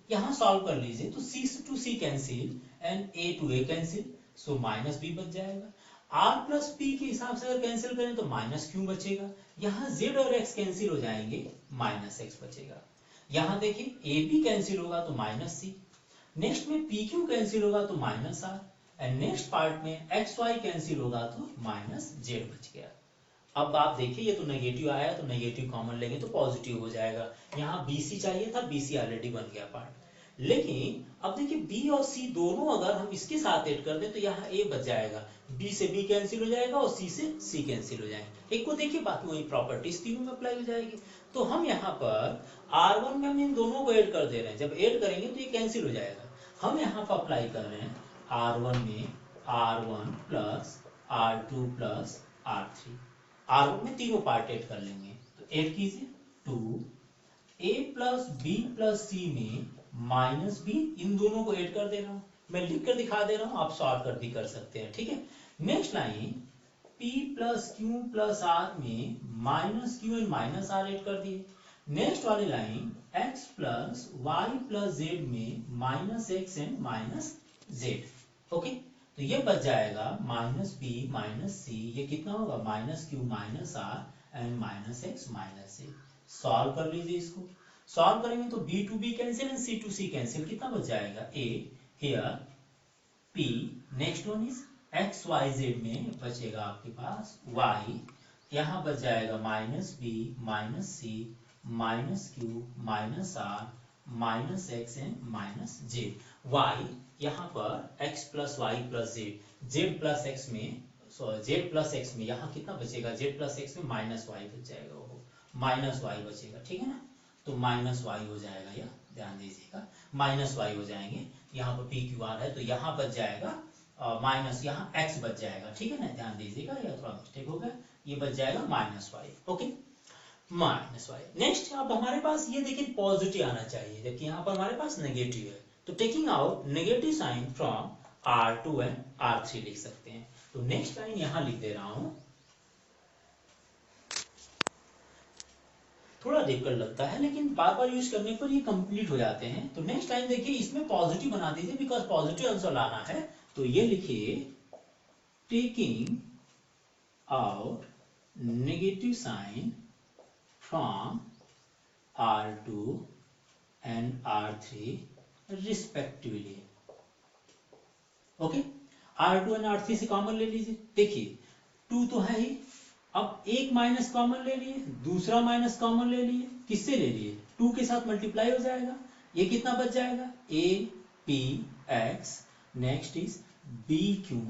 यहाँ सॉल्व कर लीजिए तो c to c cancel and a to a cancel, so minus b बच जाएगा. r plus p के हिसाब से अगर कैंसिल करें तो माइनस q बचेगा. यहाँ z और x कैंसिल हो जाएंगे, माइनस x बचेगा. यहाँ देखिए a b कैंसिल होगा तो माइनस c. नेक्स्ट में p q कैंसिल होगा तो minus r, and next part में x y कैंसिल होगा तो माइनस z बच गया. अब आप देखिए ये तो नेगेटिव आया तो नेगेटिव कॉमन लेंगे तो पॉजिटिव हो जाएगा. यहाँ BC चाहिए था, BC ऑलरेडी बन गया पार्ट. लेकिन अब देखिए B और C दोनों अगर हम इसके साथ ऐड कर दें तो यहाँ A बच जाएगा, B से B कैंसिल हो जाएगा और C से C कैंसिल हो जाएगा. एक को देखिए बाकी वही प्रॉपर्टीज तीनों में अप्लाई हो जाएगी. तो हम यहाँ पर R1 में हम इन दोनों को ऐड कर दे रहे हैं, जब ऐड करेंगे तो ये कैंसिल हो जाएगा. हम यहाँ पर अप्लाई कर रहे हैं R1 में R1 plus R2 plus R3. R1 में तीनों पार्ट ऐड कर लेंगे तो ऐड कीजिए 2 a प्लस बी प्लस सी में माइनस बी, इन दोनों को ऐड कर दे रहा हूं. मैं लिख कर दिखा दे रहा हूं, आप शॉर्टकट भी कर सकते हैं, ठीक है. Next line p plus Q plus r में minus Q and minus r add कर दिए. नेक्स्ट वाली line x plus Y plus z में minus x and minus z. Okay, तो ये बच जाएगा माइनस b माइनस c. ये कितना होगा, minus Q minus r and minus x minus z. Solve कर लीजिए इसको. सॉल्व करेंगे तो b to b cancel and c to c cancel. कितना बच जाएगा, a here p. Next one is x y z में बचेगा आपके पास y. यहाँ बच जाएगा minus b minus c minus q minus r minus x and minus z. y यहाँ पर x plus y plus z, Z plus x में, Z plus x में यहाँ कितना बचेगा, जेड प्लस एक्स में माइनस वाई बच जाएगा, वो माइनस वाई बचेगा, ठीक है ना। तो माइनस वाई हो जाएगा, यह ध्यान दीजिएगा, माइनस वाई हो जाएंगे। यहाँ पर पी क्यू आर है तो यहाँ बच जाएगा माइनस, यहाँ एक्स बच जाएगा, ठीक है ना, ध्यान दीजिएगा, यह थोड़ा मिस्टेक हो गया, ये बच जाएगा minus Y, okay, minus Y. Next अब हमारे पास ये देखिए पॉजिटिव आना चाहिए, जबकि यहाँ पर हमारे पास नेगेटिव है, तो taking out negative sign from R2 and R3 लिख सकते हैं। तो नेक्स्ट लाइन यहाँ लिख दे रहा हूं, थोड़ा डिफिकल्ट लगता है लेकिन बार बार यूज करने पर ये कंप्लीट हो जाते हैं। तो नेक्स्ट लाइन देखिए, इसमें पॉजिटिव बना दीजिए बिकॉज पॉजिटिव आंसर लाना है। तो ये लिखिए taking out negative sign from R2 and R3 respectively, okay. R2 and R3 से कॉमन ले लीजिए, देखिए 2 तो है ही, अब एक माइनस कॉमन ले लिए, दूसरा माइनस कॉमन ले लिए, किससे ले लिए, 2 के साथ मल्टीप्लाई हो जाएगा, ये कितना बच जाएगा, A P X, next is B Q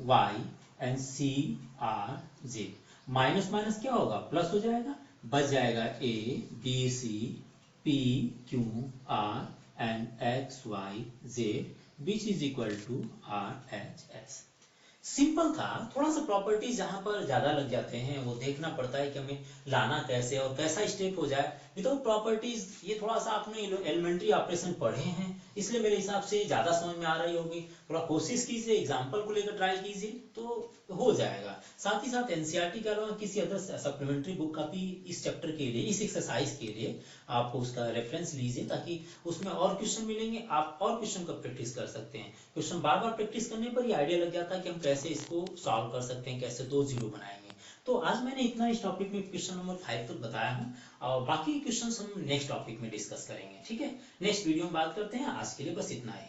Y and C R Z, minus minus क्या होगा, प्लस हो जाएगा, बच जाएगा A B C P Q R and X Y Z which is equal to R H S. Simple था, थोड़ा सा properties जहां पर ज्यादा लग जाते हैं वो देखना पड़ता है कि हमें लाना कैसे और कैसा स्टेप हो जाए विदाउट प्रॉपर्टीज। ये थोड़ा सा आपने एलिमेंट्री ऑपरेशन पढ़े हैं इसलिए मेरे हिसाब से ज्यादा समझ में आ रही होगी। थोड़ा कोशिश कीजिए, एग्जाम्पल को लेकर ट्राई कीजिए तो हो जाएगा। साथ ही साथ एनसीईआरटी के अलावा किसी अदर सप्लीमेंट्री बुक का भी इस चैप्टर के लिए, इस एक्सरसाइज के लिए आप उसका रेफरेंस लीजिए ताकि उसमें और क्वेश्चन मिलेंगे, आप और क्वेश्चन का प्रैक्टिस कर सकते हैं। क्वेश्चन बार बार प्रैक्टिस करने पर ही आइडिया लग जाता है कि हम कैसे इसको सॉल्व कर सकते हैं, कैसे 2 जीरो बनाएंगे। तो आज मैंने इतना इस टॉपिक में क्वेश्चन नंबर 5 तक बताया हूँ और बाकी क्वेश्चन हम नेक्स्ट टॉपिक में डिस्कस करेंगे, ठीक है। नेक्स्ट वीडियो में बात करते हैं, आज के लिए बस इतना ही।